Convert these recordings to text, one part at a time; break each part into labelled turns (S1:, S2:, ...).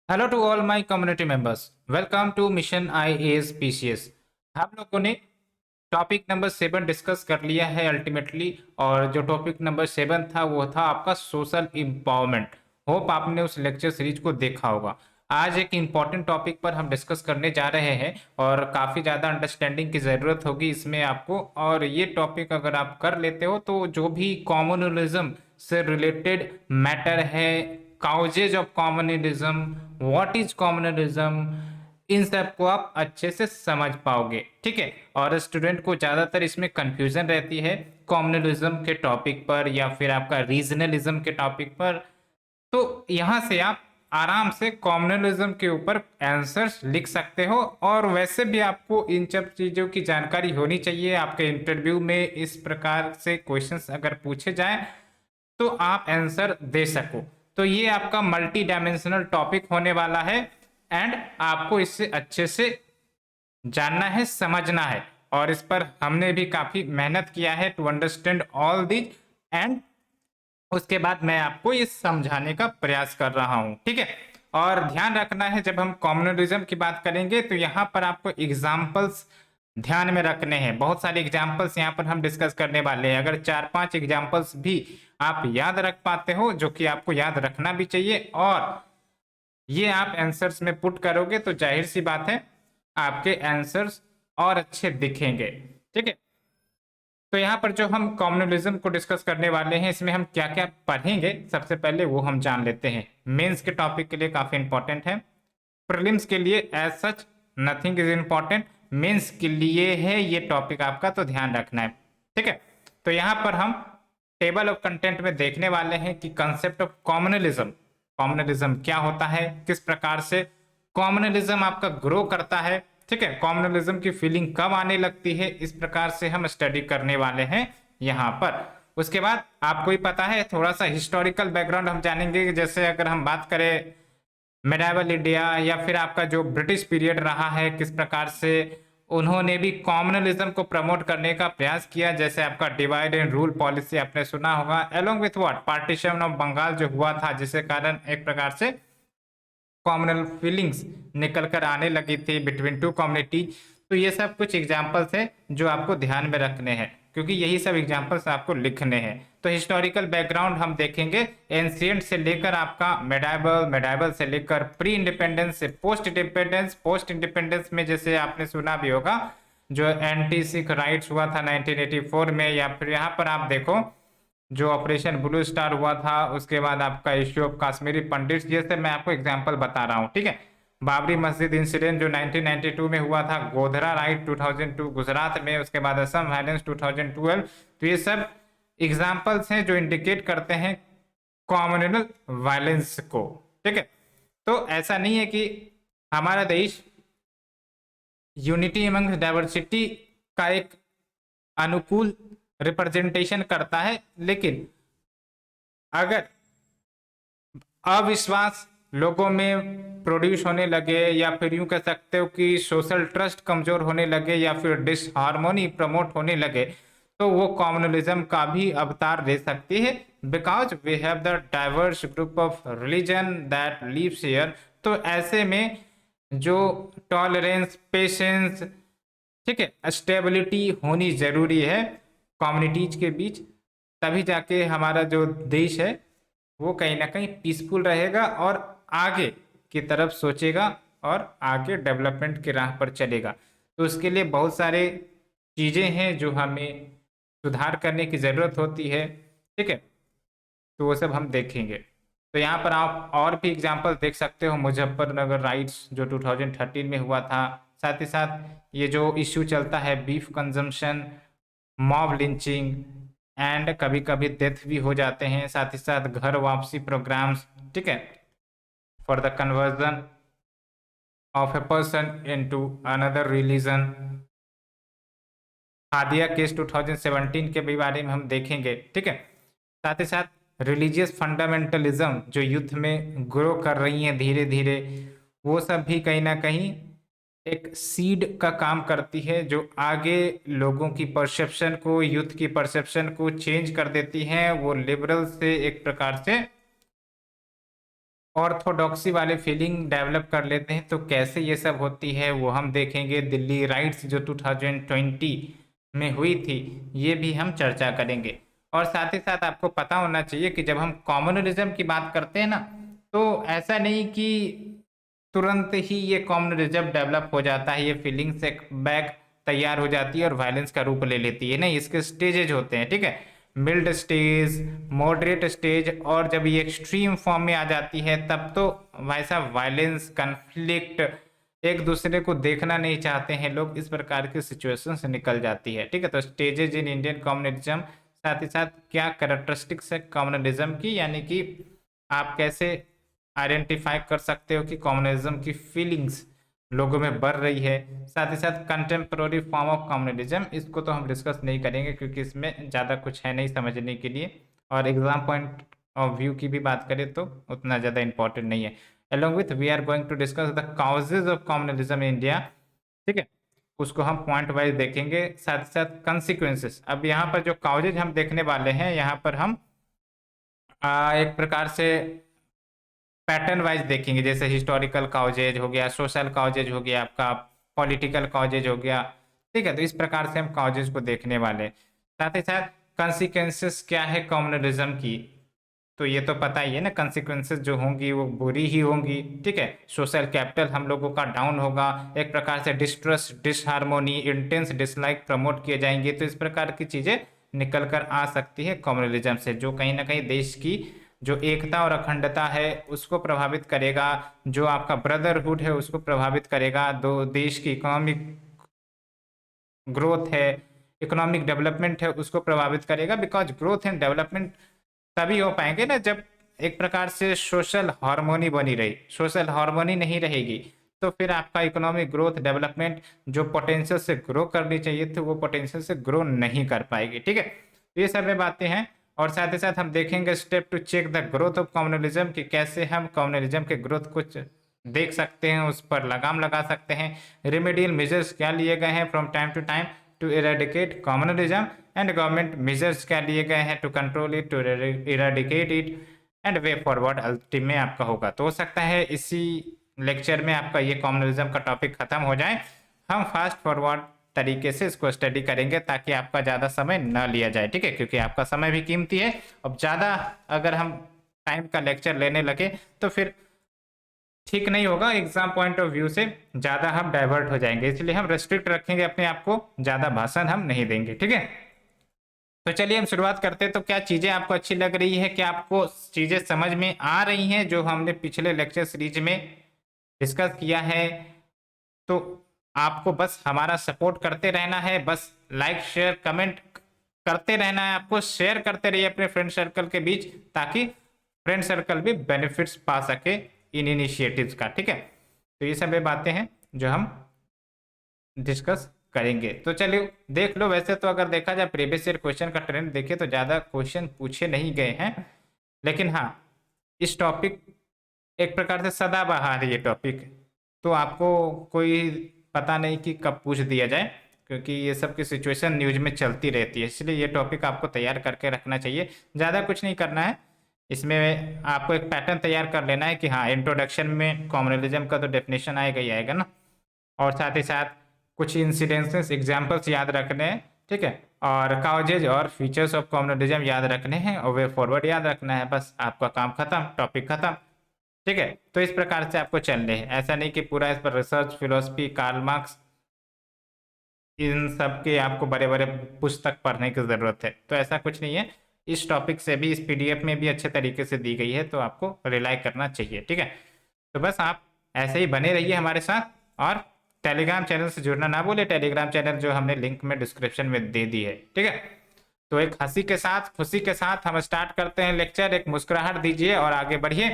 S1: Hello to all my community members. Welcome to mission IAS PCS। हम लोगों ने topic number 7 discuss कर लिया है अल्टीमेटली। और जो टॉपिक नंबर 7 था वो था आपका सोशल एम्पावरमेंट। होप आपने उस लेक्चर सीरीज को देखा होगा। आज एक इम्पॉर्टेंट टॉपिक पर हम डिस्कस करने जा रहे हैं और काफ़ी ज़्यादा अंडरस्टैंडिंग की ज़रूरत होगी इसमें आपको। और ये टॉपिक अगर आप कर लेते हो तो जो भी कॉम्युनलिज्म से रिलेटेड मैटर है, causes of communalism, what is communalism, इन सब को आप अच्छे से समझ पाओगे। ठीक है। और स्टूडेंट को ज़्यादातर इसमें कंफ्यूजन रहती है कॉम्युनलिज्म के टॉपिक पर या फिर आपका रीजनलिज्म के टॉपिक पर। तो यहाँ से आप आराम से कॉम्युनलिज्म के ऊपर आंसर्स लिख सकते हो। और वैसे भी आपको इन सब चीज़ों की जानकारी होनी चाहिए। आपके इंटरव्यू में इस प्रकार से क्वेश्चंस अगर पूछे जाएं तो आप आंसर दे सको। तो ये आपका मल्टी डायमेंशनल टॉपिक होने वाला है एंड आपको इससे अच्छे से जानना है, समझना है। और इस पर हमने भी काफी मेहनत किया है to understand all the. And उसके बाद मैं आपको ये समझाने का प्रयास कर रहा हूं। ठीक है। और ध्यान रखना है जब हम कम्युनलिज्म की बात करेंगे तो यहाँ पर आपको एग्जाम्पल्स ध्यान में रखने हैं। बहुत सारे एग्जाम्पल्स यहाँ पर हम डिस्कस करने वाले हैं। अगर 4-5 एग्जाम्पल्स भी आप याद रख पाते हो, जो कि आपको याद रखना भी चाहिए, और ये आप आंसर्स में पुट करोगे तो जाहिर सी बात है आपके आंसर्स और अच्छे दिखेंगे। ठीक है। तो यहाँ पर जो हम कम्युनलिज्म को डिस्कस करने वाले हैं इसमें हम क्या क्या पढ़ेंगे सबसे पहले वो हम जान लेते हैं। मेंस के टॉपिक के लिए काफी इंपॉर्टेंट है। प्रीलिम्स के लिए as such nothing is important, mains के लिए है ये टॉपिक आपका, तो ध्यान रखना है। ठीक है। तो यहाँ पर हम टेबल ऑफ कंटेंट में देखने वाले हैं कि कंसेप्ट ऑफ कम्युनलिज्म, कम्युनलिज्म क्या होता है, किस प्रकार से कम्युनलिज्म आपका ग्रो करता है। ठीक है। कम्युनलिज्म की फीलिंग कब आने लगती है, इस प्रकार से हम स्टडी करने वाले हैं यहाँ पर। उसके बाद आपको ही पता है थोड़ा सा हिस्टोरिकल बैकग्राउंड हम जानेंगे। जैसे अगर हम बात करें मेडावल इंडिया या फिर आपका जो ब्रिटिश पीरियड रहा है, किस प्रकार से उन्होंने भी कॉम्युनलिज्म को प्रमोट करने का प्रयास किया। जैसे आपका डिवाइड एंड रूल पॉलिसी आपने सुना होगा, along with what partition of Bengal जो हुआ था, जिसके कारण एक प्रकार से कॉम्युनल फीलिंग्स निकल कर आने लगी थी बिटवीन टू कम्युनिटी। तो ये सब कुछ एग्जाम्पल्स है जो आपको ध्यान में रखने हैं, क्योंकि यही सब एग्जाम्पल्स आपको लिखने हैं। तो हिस्टोरिकल बैकग्राउंड हम देखेंगे एंशियंट से लेकर आपका मेडाइवल, मेडाइवल से लेकर प्री इंडिपेंडेंस से पोस्ट इंडिपेंडेंस। पोस्ट इंडिपेंडेंस में जैसे आपने सुना भी होगा जो एंटी सिख राइट्स हुआ था 1984 में, या फिर यहाँ पर आप देखो जो ऑपरेशन ब्लू स्टार हुआ था, उसके बाद आपका इश्यू ऑफ कश्मीरी पंडित, ये सब मैं आपको एग्जांपल बता रहा हूँ। ठीक है। बाबरी मस्जिद इंसिडेंट जो 1992 में हुआ था, गोधरा राइट 2002 गुजरात में, उसके बाद असम वायलेंस 2012। तो ये सब एग्जाम्पल्स हैं जो इंडिकेट करते हैं कॉम्युनल वायलेंस को। ठीक है। तो ऐसा नहीं है कि हमारा देश यूनिटी एमंग डाइवर्सिटी का एक अनुकूल रिप्रेजेंटेशन करता है, लेकिन अगर अविश्वास लोगों में प्रोड्यूस होने लगे, या फिर यूं कह सकते हो कि सोशल ट्रस्ट कमजोर होने लगे, या फिर डिसहार्मोनी प्रमोट होने लगे, तो वो कम्युनलिज्म का भी अवतार ले सकती है। Because we have the diverse group of religion that lives here. तो ऐसे में जो टॉलरेंस, पेशेंस, ठीक है, स्टेबिलिटी होनी जरूरी है कम्युनिटीज के बीच। तभी जाके हमारा जो देश है वो कहीं ना कहीं पीसफुल रहेगा और आगे की तरफ सोचेगा और आगे डेवलपमेंट की राह पर चलेगा। तो उसके लिए बहुत सारे चीज़ें हैं जो हमें सुधार करने की ज़रूरत होती है। ठीक है। तो वो सब हम देखेंगे। तो यहाँ पर आप और भी एग्जाम्पल देख सकते हो, मुजफ्फरनगर राइट्स जो 2013 में हुआ था। साथ ही साथ ये जो इश्यू चलता है beef consumption, mob lynching, and कभी कभी डेथ भी हो जाते हैं। साथ ही साथ घर वापसी प्रोग्राम्स, ठीक है, for the conversion of a person into another religion. Hadiya case 2017 के भी बारे में हम देखेंगे। ठीक है। साथ ही साथ रिलीजियस फंडामेंटलिज्म जो युद्ध में ग्रो कर रही हैं धीरे धीरे, वो सब भी कहीं ना कहीं एक सीड का काम करती है जो आगे लोगों की परसेप्शन को, यूथ की परसेप्शन को चेंज कर देती हैं। वो लिबरल से एक प्रकार से ऑर्थोडॉक्सी वाले फीलिंग डेवलप कर लेते हैं। तो कैसे ये सब होती है वो हम देखेंगे। दिल्ली राइट्स जो 2020 में हुई थी, ये भी हम चर्चा करेंगे। और साथ ही साथ आपको पता होना चाहिए कि जब हम कॉम्युनलिज्म की बात करते हैं ना, तो ऐसा नहीं कि तुरंत ही ये कॉम्युनलिज्म डेवलप हो जाता है, ये फीलिंग्स एक बैग तैयार हो जाती है और वायलेंस का रूप ले लेती है। नहीं, इसके स्टेजेज होते हैं, ठीक है। मिल्ड स्टेज, मॉडरेट स्टेज, और जब ये एक्सट्रीम फॉर्म में आ जाती है तब तो भाई साहब वायलेंस, कन्फ्लिक्ट, एक दूसरे को देखना नहीं चाहते हैं लोग, इस प्रकार की सिचुएशन से निकल जाती है, ठीक है। तो स्टेजेज इन इंडियन कम्युनलिज्म, साथ ही साथ क्या कैरेक्टरिस्टिक्स है कम्युनलिज्म की, यानी कि आप कैसे आइडेंटिफाई कर सकते हो कि कम्युनलिज्म की फीलिंग्स लोगों में बढ़ रही है। साथ ही साथ कंटेम्प्रोरी फॉर्म ऑफ कम्युनलिज्म, इसको तो हम डिस्कस नहीं करेंगे क्योंकि इसमें ज़्यादा कुछ है नहीं समझने के लिए, और एग्जाम पॉइंट ऑफ व्यू की भी बात करें तो उतना ज़्यादा इंपॉर्टेंट नहीं है। Along with we are going to discuss the causes of communalism in India, ठीक है, उसको हम पॉइंट वाइज देखेंगे। साथ ही साथ कंसिक्वेंसेस, अब यहाँ पर जो काउजेज हम देखने वाले हैं, यहाँ पर हम एक प्रकार से पैटर्न वाइज देखेंगे। जैसे हिस्टोरिकल काउजेज हो गया, सोशल काउजेज हो गया, आपका पॉलिटिकल काउजेज हो गया, ठीक है। तो इस प्रकार से हम काउजेज को देखने वाले। साथ ही साथ कंसिक्वेंसेस क्या है कम्युनलिज्म की, तो ये तो पता ही है ना, कंसिक्वेंसेस जो होंगी वो बुरी ही होंगी, ठीक है। सोशल कैपिटल हम लोगों का डाउन होगा, एक प्रकार से डिस्ट्रस्ट, डिसहार्मोनी, इंटेंस डिसलाइक प्रमोट किए जाएंगे। तो इस प्रकार की चीजें निकल कर आ सकती है कम्युनलिज्म से, जो कहीं ना कहीं देश की जो एकता और अखंडता है उसको प्रभावित करेगा, जो आपका ब्रदरहुड है उसको प्रभावित करेगा, दो देश की इकोनॉमिक ग्रोथ है, इकोनॉमिक डेवलपमेंट है, उसको प्रभावित करेगा। बिकॉज ग्रोथ एंड डेवलपमेंट तभी हो पाएंगे ना जब एक प्रकार से सोशल हार्मोनी बनी रही। सोशल हार्मोनी नहीं रहेगी तो फिर आपका इकोनॉमिक ग्रोथ, डेवलपमेंट जो पोटेंशियल से ग्रो करनी चाहिए थी वो पोटेंशियल से ग्रो नहीं कर पाएगी, ठीक है। तो ये सब बातें हैं। और साथ ही साथ हम देखेंगे step to check the growth of communalism, कि कैसे हम कम्युनलिज्म के ग्रोथ को देख सकते हैं, उस पर लगाम लगा सकते हैं। रेमेडियल मेजर्स क्या लिए गए हैं from time to time to eradicate communalism, and government measures क्या लिए गए हैं to control it, to eradicate it, and way forward ultimate आपका होगा। तो हो सकता है इसी लेक्चर में आपका ये कम्युनलिज्म का टॉपिक खत्म हो जाए। हम फास्ट फॉरवर्ड तरीके से इसको स्टडी करेंगे ताकि आपका ज़्यादा समय न लिया जाए, ठीक है, क्योंकि आपका समय भी कीमती है। अब ज़्यादा अगर हम टाइम का लेक्चर लेने लगे तो फिर ठीक नहीं होगा, एग्जाम पॉइंट ऑफ व्यू से ज़्यादा हम डाइवर्ट हो जाएंगे, इसलिए हम रेस्ट्रिक्ट रखेंगे अपने आप को, ज़्यादा भाषण हम नहीं देंगे, ठीक है। तो चलिए हम शुरुआत करते हैं। तो क्या चीज़ें आपको अच्छी लग रही है, क्या आपको चीज़ें समझ में आ रही हैं जो हमने पिछले लेक्चर सीरीज में डिस्कस किया है? तो आपको बस हमारा सपोर्ट करते रहना है, बस लाइक शेयर कमेंट करते रहना है, आपको शेयर करते रहिए अपने फ्रेंड सर्कल के बीच, ताकि फ्रेंड सर्कल भी बेनिफिट्स पा सके इन इनिशिएटिव्स का, ठीक है। तो ये सब बातें हैं जो हम डिस्कस करेंगे। तो चलिए देख लो। वैसे तो अगर देखा जाए प्रीवियस ईयर क्वेश्चन का ट्रेंड देखे तो ज़्यादा क्वेश्चन पूछे नहीं गए हैं, लेकिन हाँ इस टॉपिक एक प्रकार से सदाबहार है ये टॉपिक, तो आपको कोई पता नहीं कि कब पूछ दिया जाए, क्योंकि ये सब की सिचुएशन न्यूज में चलती रहती है, इसलिए ये टॉपिक आपको तैयार करके रखना चाहिए। ज़्यादा कुछ नहीं करना है इसमें, आपको एक पैटर्न तैयार कर लेना है कि हाँ इंट्रोडक्शन में कम्युनलिज्म का तो डेफिनेशन आएगा ही आएगा ना, और साथ ही साथ कुछ इंसिडेंसेस एग्जाम्पल्स याद रखने हैं, ठीक है, और काउजेज और फीचर्स ऑफ कम्युनलिज्म याद रखने हैं, और वे फॉरवर्ड याद रखना है। बस आपका काम खत्म, टॉपिक खत्म, ठीक है। तो इस प्रकार से आपको चलने हैं, ऐसा नहीं कि पूरा इस पर रिसर्च, फिलोसफी, कार्ल मार्क्स, इन सब के आपको बड़े बड़े पुस्तक पढ़ने की ज़रूरत है, तो ऐसा कुछ नहीं है। इस टॉपिक से भी, इस पीडीएफ में भी अच्छे तरीके से दी गई है, तो आपको रिलाई करना चाहिए, ठीक है। तो बस आप ऐसे ही बने रहिए हमारे साथ, और टेलीग्राम चैनल से जुड़ना ना भूले, टेलीग्राम चैनल जो हमने लिंक में डिस्क्रिप्शन में दे दी है, ठीक है। तो एक हंसी के साथ, खुशी के साथ हम स्टार्ट करते हैं लेक्चर, एक मुस्कुराहट दीजिए और आगे बढ़िए।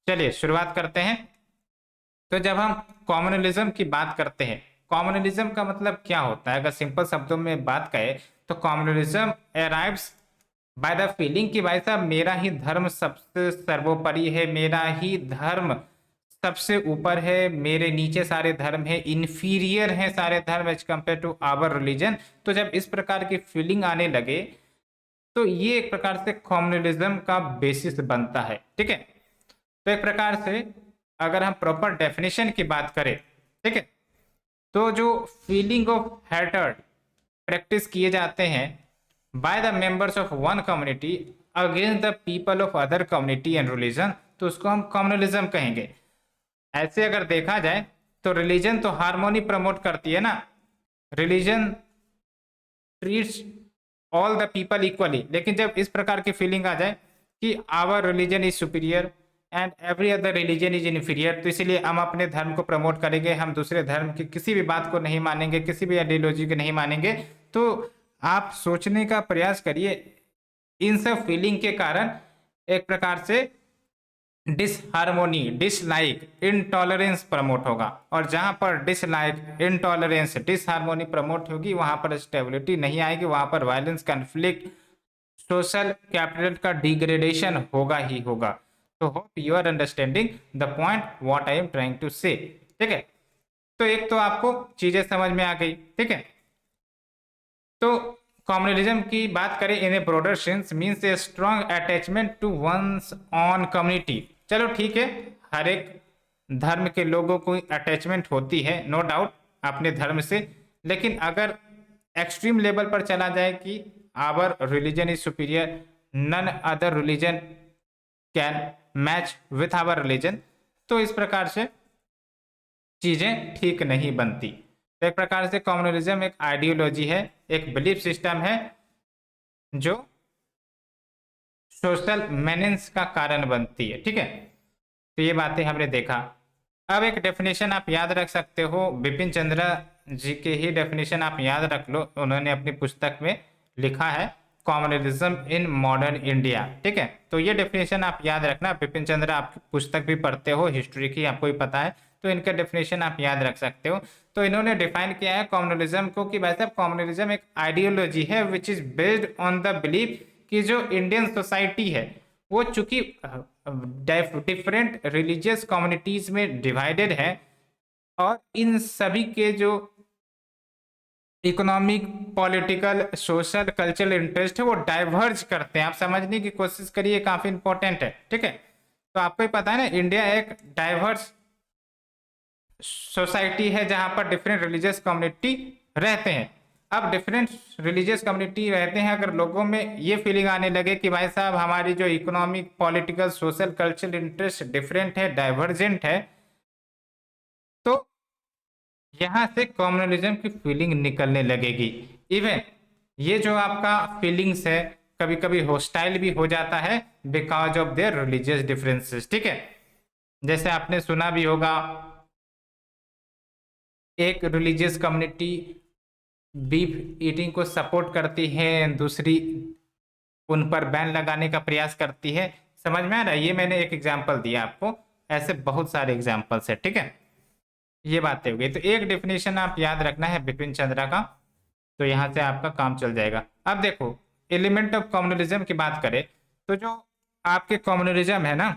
S1: चलिए शुरुआत करते हैं। तो जब हम कम्युनलिज्म की बात करते हैं, कम्युनलिज्म का मतलब क्या होता है, अगर सिंपल शब्दों में बात करें तो communalism arrives by the feeling कि भाई साहब मेरा ही धर्म सबसे सर्वोपरि है, मेरा ही धर्म सबसे ऊपर है, मेरे नीचे सारे धर्म है, इन्फीरियर है सारे धर्म as compare to our religion. तो जब इस प्रकार की फीलिंग आने लगे तो ये एक प्रकार से कम्युनलिज्म का बेसिस बनता है, ठीक है। तो एक प्रकार से अगर हम प्रॉपर डेफिनेशन की बात करें, ठीक है, तो जो फीलिंग ऑफ हेटर्ड प्रैक्टिस किए जाते हैं by the members of one community against the people of other community and religion, तो उसको हम कम्युनलिज्म कहेंगे। ऐसे अगर देखा जाए तो रिलीजन तो हार्मोनी प्रमोट करती है ना, religion treats all the people equally, लेकिन जब इस प्रकार की फीलिंग आ जाए कि our religion is superior and every other religion is inferior, तो इसीलिए हम अपने धर्म को प्रमोट करेंगे, हम दूसरे धर्म की किसी भी बात को नहीं मानेंगे, किसी भी आइडियोलॉजी को नहीं मानेंगे, तो आप सोचने का प्रयास करिए, इन सब फीलिंग के कारण एक प्रकार से डिसहार्मोनी, डिसलाइक, इनटॉलरेंस प्रमोट होगा, और जहां पर डिसलाइक, इनटॉलरेंस, डिसहार्मोनी प्रमोट होगी वहां पर स्टेबिलिटी नहीं आएगी, वहां पर वायलेंस, कन्फ्लिक्ट, सोशल कैपिटल का डिग्रेडेशन होगा ही होगा। तो hope you are understanding the point what I am trying to say, ठीक है। तो एक तो आपको चीजें समझ में आ गई, ठीक है। तो कम्युनलिज्म की बात करें in a broader sense means a strong attachment to one's own community. चलो ठीक है, हर एक धर्म के लोगों को अटैचमेंट होती है, नो डाउट, अपने धर्म से, लेकिन अगर एक्सट्रीम लेवल पर चला जाए कि our religion is superior, none other religion can match with our religion, तो इस प्रकार से चीजें ठीक नहीं बनती। तो एक प्रकार से कम्युनलिज्म एक आइडियोलॉजी है, एक बिलीफ सिस्टम है जो सोशल मेनेंस का कारण बनती है, ठीक है। तो ये बातें हमने देखा। अब एक डेफिनेशन आप याद रख सकते हो, बिपिन चंद्र जी के ही डेफिनेशन आप याद रख लो, उन्होंने अपनी पुस्तक में लिखा है कम्युनलिज्म इन मॉडर्न इंडिया, ठीक है। तो ये डेफिनेशन आप याद रखना, बिपिन चंद्र आप पुस्तक भी पढ़ते हो हिस्ट्री की, आपको भी पता है, तो इनका डेफिनेशन आप याद रख सकते हो। तो इन्होंने डिफाइन किया है कम्युनलिज्म को कि भाई साहब कम्युनलिज्म एक आइडियोलॉजी है which is based on the belief कि जो इंडियन सोसाइटी है वो चूंकि डिफरेंट रिलीजियस कम्युनिटीज में डिवाइडेड है, और इन सभी के जो economic, political, social, cultural interest है वो डाइवर्ज करते हैं। आप समझने की कोशिश करिए, काफी इंपॉर्टेंट है, ठीक है। तो आपको ही पता है ना, इंडिया एक डाइवर्स सोसाइटी है जहां पर डिफरेंट रिलीजियस कम्युनिटी रहते हैं। अब डिफरेंट रिलीजियस कम्युनिटी रहते हैं, अगर लोगों में ये फीलिंग आने लगे कि भाई साहब हमारी जो economic, political, social, cultural interest different है, डाइवर्जेंट है, तो यहां से कम्युनलिज्म की फीलिंग निकलने लगेगी। इवन ये जो आपका फीलिंग्स है कभी कभी हॉस्टाइल भी हो जाता है because of their religious differences, ठीक है। जैसे आपने सुना भी होगा, एक रिलीजियस कम्युनिटी बीफ ईटिंग को सपोर्ट करती है, दूसरी उन पर बैन लगाने का प्रयास करती है। समझ में आ रहा है, ये मैंने एक एग्जांपल दिया आपको, ऐसे बहुत सारे एग्जांपल्स है, ठीक है। ये बातें हो गई। तो एक डेफिनेशन आप याद रखना है बिपिन चंद्रा का, तो यहां से आपका काम चल जाएगा। अब देखो, एलिमेंट ऑफ कम्युनलिज्म की बात करें तो जो आपके कम्युनलिज्म है ना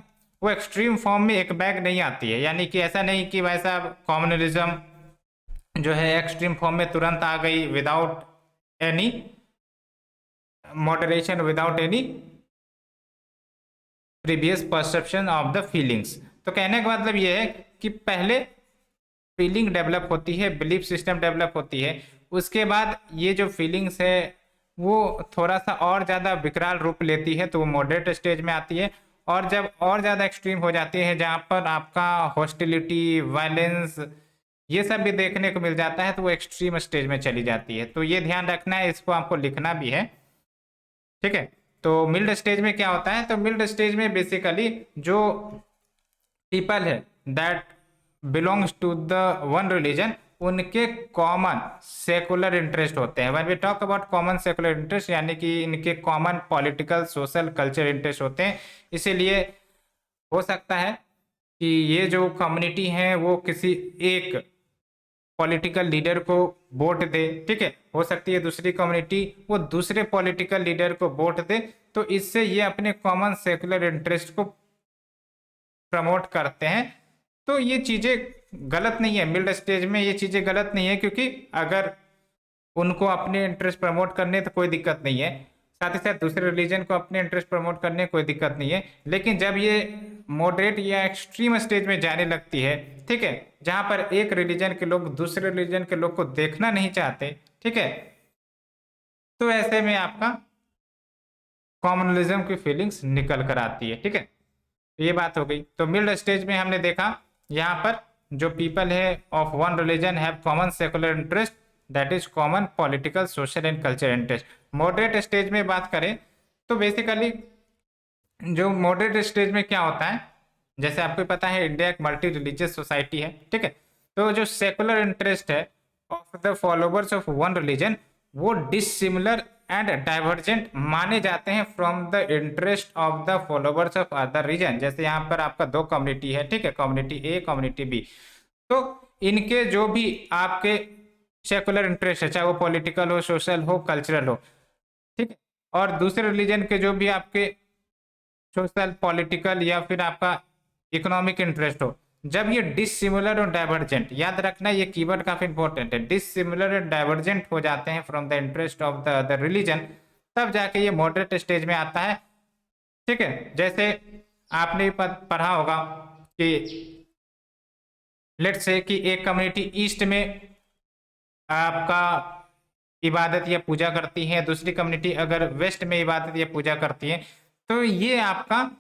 S1: वो एक्सट्रीम फॉर्म में एक बैग नहीं आती है, यानी कि ऐसा नहीं कि वैसा कम्युनलिज्म जो है एक्सट्रीम फॉर्म में तुरंत आ गई without any moderation, without any previous perception of the feelings. तो कहने का मतलब ये है कि पहले फीलिंग डेवलप होती है, बिलीफ सिस्टम डेवलप होती है, उसके बाद ये जो फीलिंग्स है वो थोड़ा सा और ज़्यादा विकराल रूप लेती है, तो वो मॉडरेट स्टेज में आती है, और जब और ज़्यादा एक्सट्रीम हो जाती है जहाँ पर आपका हॉस्टिलिटी, वायलेंस, ये सब भी देखने को मिल जाता है, तो वो एक्सट्रीम स्टेज में चली जाती है। तो ये ध्यान रखना है, इसको आपको लिखना भी है, ठीक है। तो मिल्ड स्टेज में क्या होता है, तो मिल्ड स्टेज में बेसिकली जो पीपल है that belongs to the one religion, उनके कॉमन सेकुलर इंटरेस्ट होते हैं। When we talk about common secular interest, यानी कि इनके common political, social, culture interest होते हैं। इसीलिए हो सकता है कि ये जो कम्युनिटी है वो किसी एक पॉलिटिकल लीडर को वोट दे, ठीक है। हो सकती है दूसरी कम्युनिटी वो दूसरे पॉलिटिकल लीडर को वोट दे, तो इससे ये अपने कॉमन सेकुलर इंटरेस्ट को प्रमोट करते हैं। तो ये चीजें गलत नहीं है, मिड स्टेज में ये चीजें गलत नहीं है, क्योंकि अगर उनको अपने इंटरेस्ट प्रमोट करने तो कोई दिक्कत नहीं है, साथ ही साथ दूसरे रिलीजन को अपने इंटरेस्ट प्रमोट करने कोई दिक्कत नहीं है। लेकिन जब ये मॉडरेट या एक्सट्रीम स्टेज में जाने लगती है, ठीक है, जहां पर एक रिलीजन के लोग दूसरे रिलीजन के लोग को देखना नहीं चाहते, ठीक है, तो ऐसे में आपका कॉम्युनलिज्म की फीलिंग्स निकल कर आती है, ठीक है। ये बात हो गई। तो मिड स्टेज में हमने देखा यहाँ पर जो पीपल है of one religion have common secular interest, that is common political social and culture interest. Moderate stage में बात करें तो बेसिकली जो मॉडरेट स्टेज में क्या होता है, जैसे आपको पता है इंडिया एक मल्टी रिलीजियस सोसाइटी है, ठीक है, तो जो सेकुलर इंटरेस्ट है of the followers of one religion वो डिसिमिलर एंड डाइवर्जेंट माने जाते हैं from the interest of the followers of other region. जैसे यहाँ पर आपका दो कम्युनिटी है, ठीक है, कम्युनिटी ए कम्युनिटी बी, तो इनके जो भी आपके सेकुलर इंटरेस्ट है, चाहे वो पॉलिटिकल हो, सोशल हो, कल्चरल हो, ठीक है, और दूसरे रिलीजन के जो भी आपके सोशल, पॉलिटिकल या फिर आपका इकोनॉमिक इंटरेस्ट हो, जब ये डिसिमिलर और डाइवर्जेंट, याद रखना ये कीवर्ड काफी इंपॉर्टेंट है, डिसिमिलर और डाइवर्जेंट हो जाते हैं from the interest of the other religion, तब जाके ये मॉडरेट स्टेज में आता है, ठीक है। जैसे आपने पढ़ा होगा कि लेट्स से कि एक कम्युनिटी ईस्ट में आपका इबादत या पूजा करती है, दूसरी कम्युनिटी अगर वेस्ट में इबादत या पूजा करती है, तो ये आपका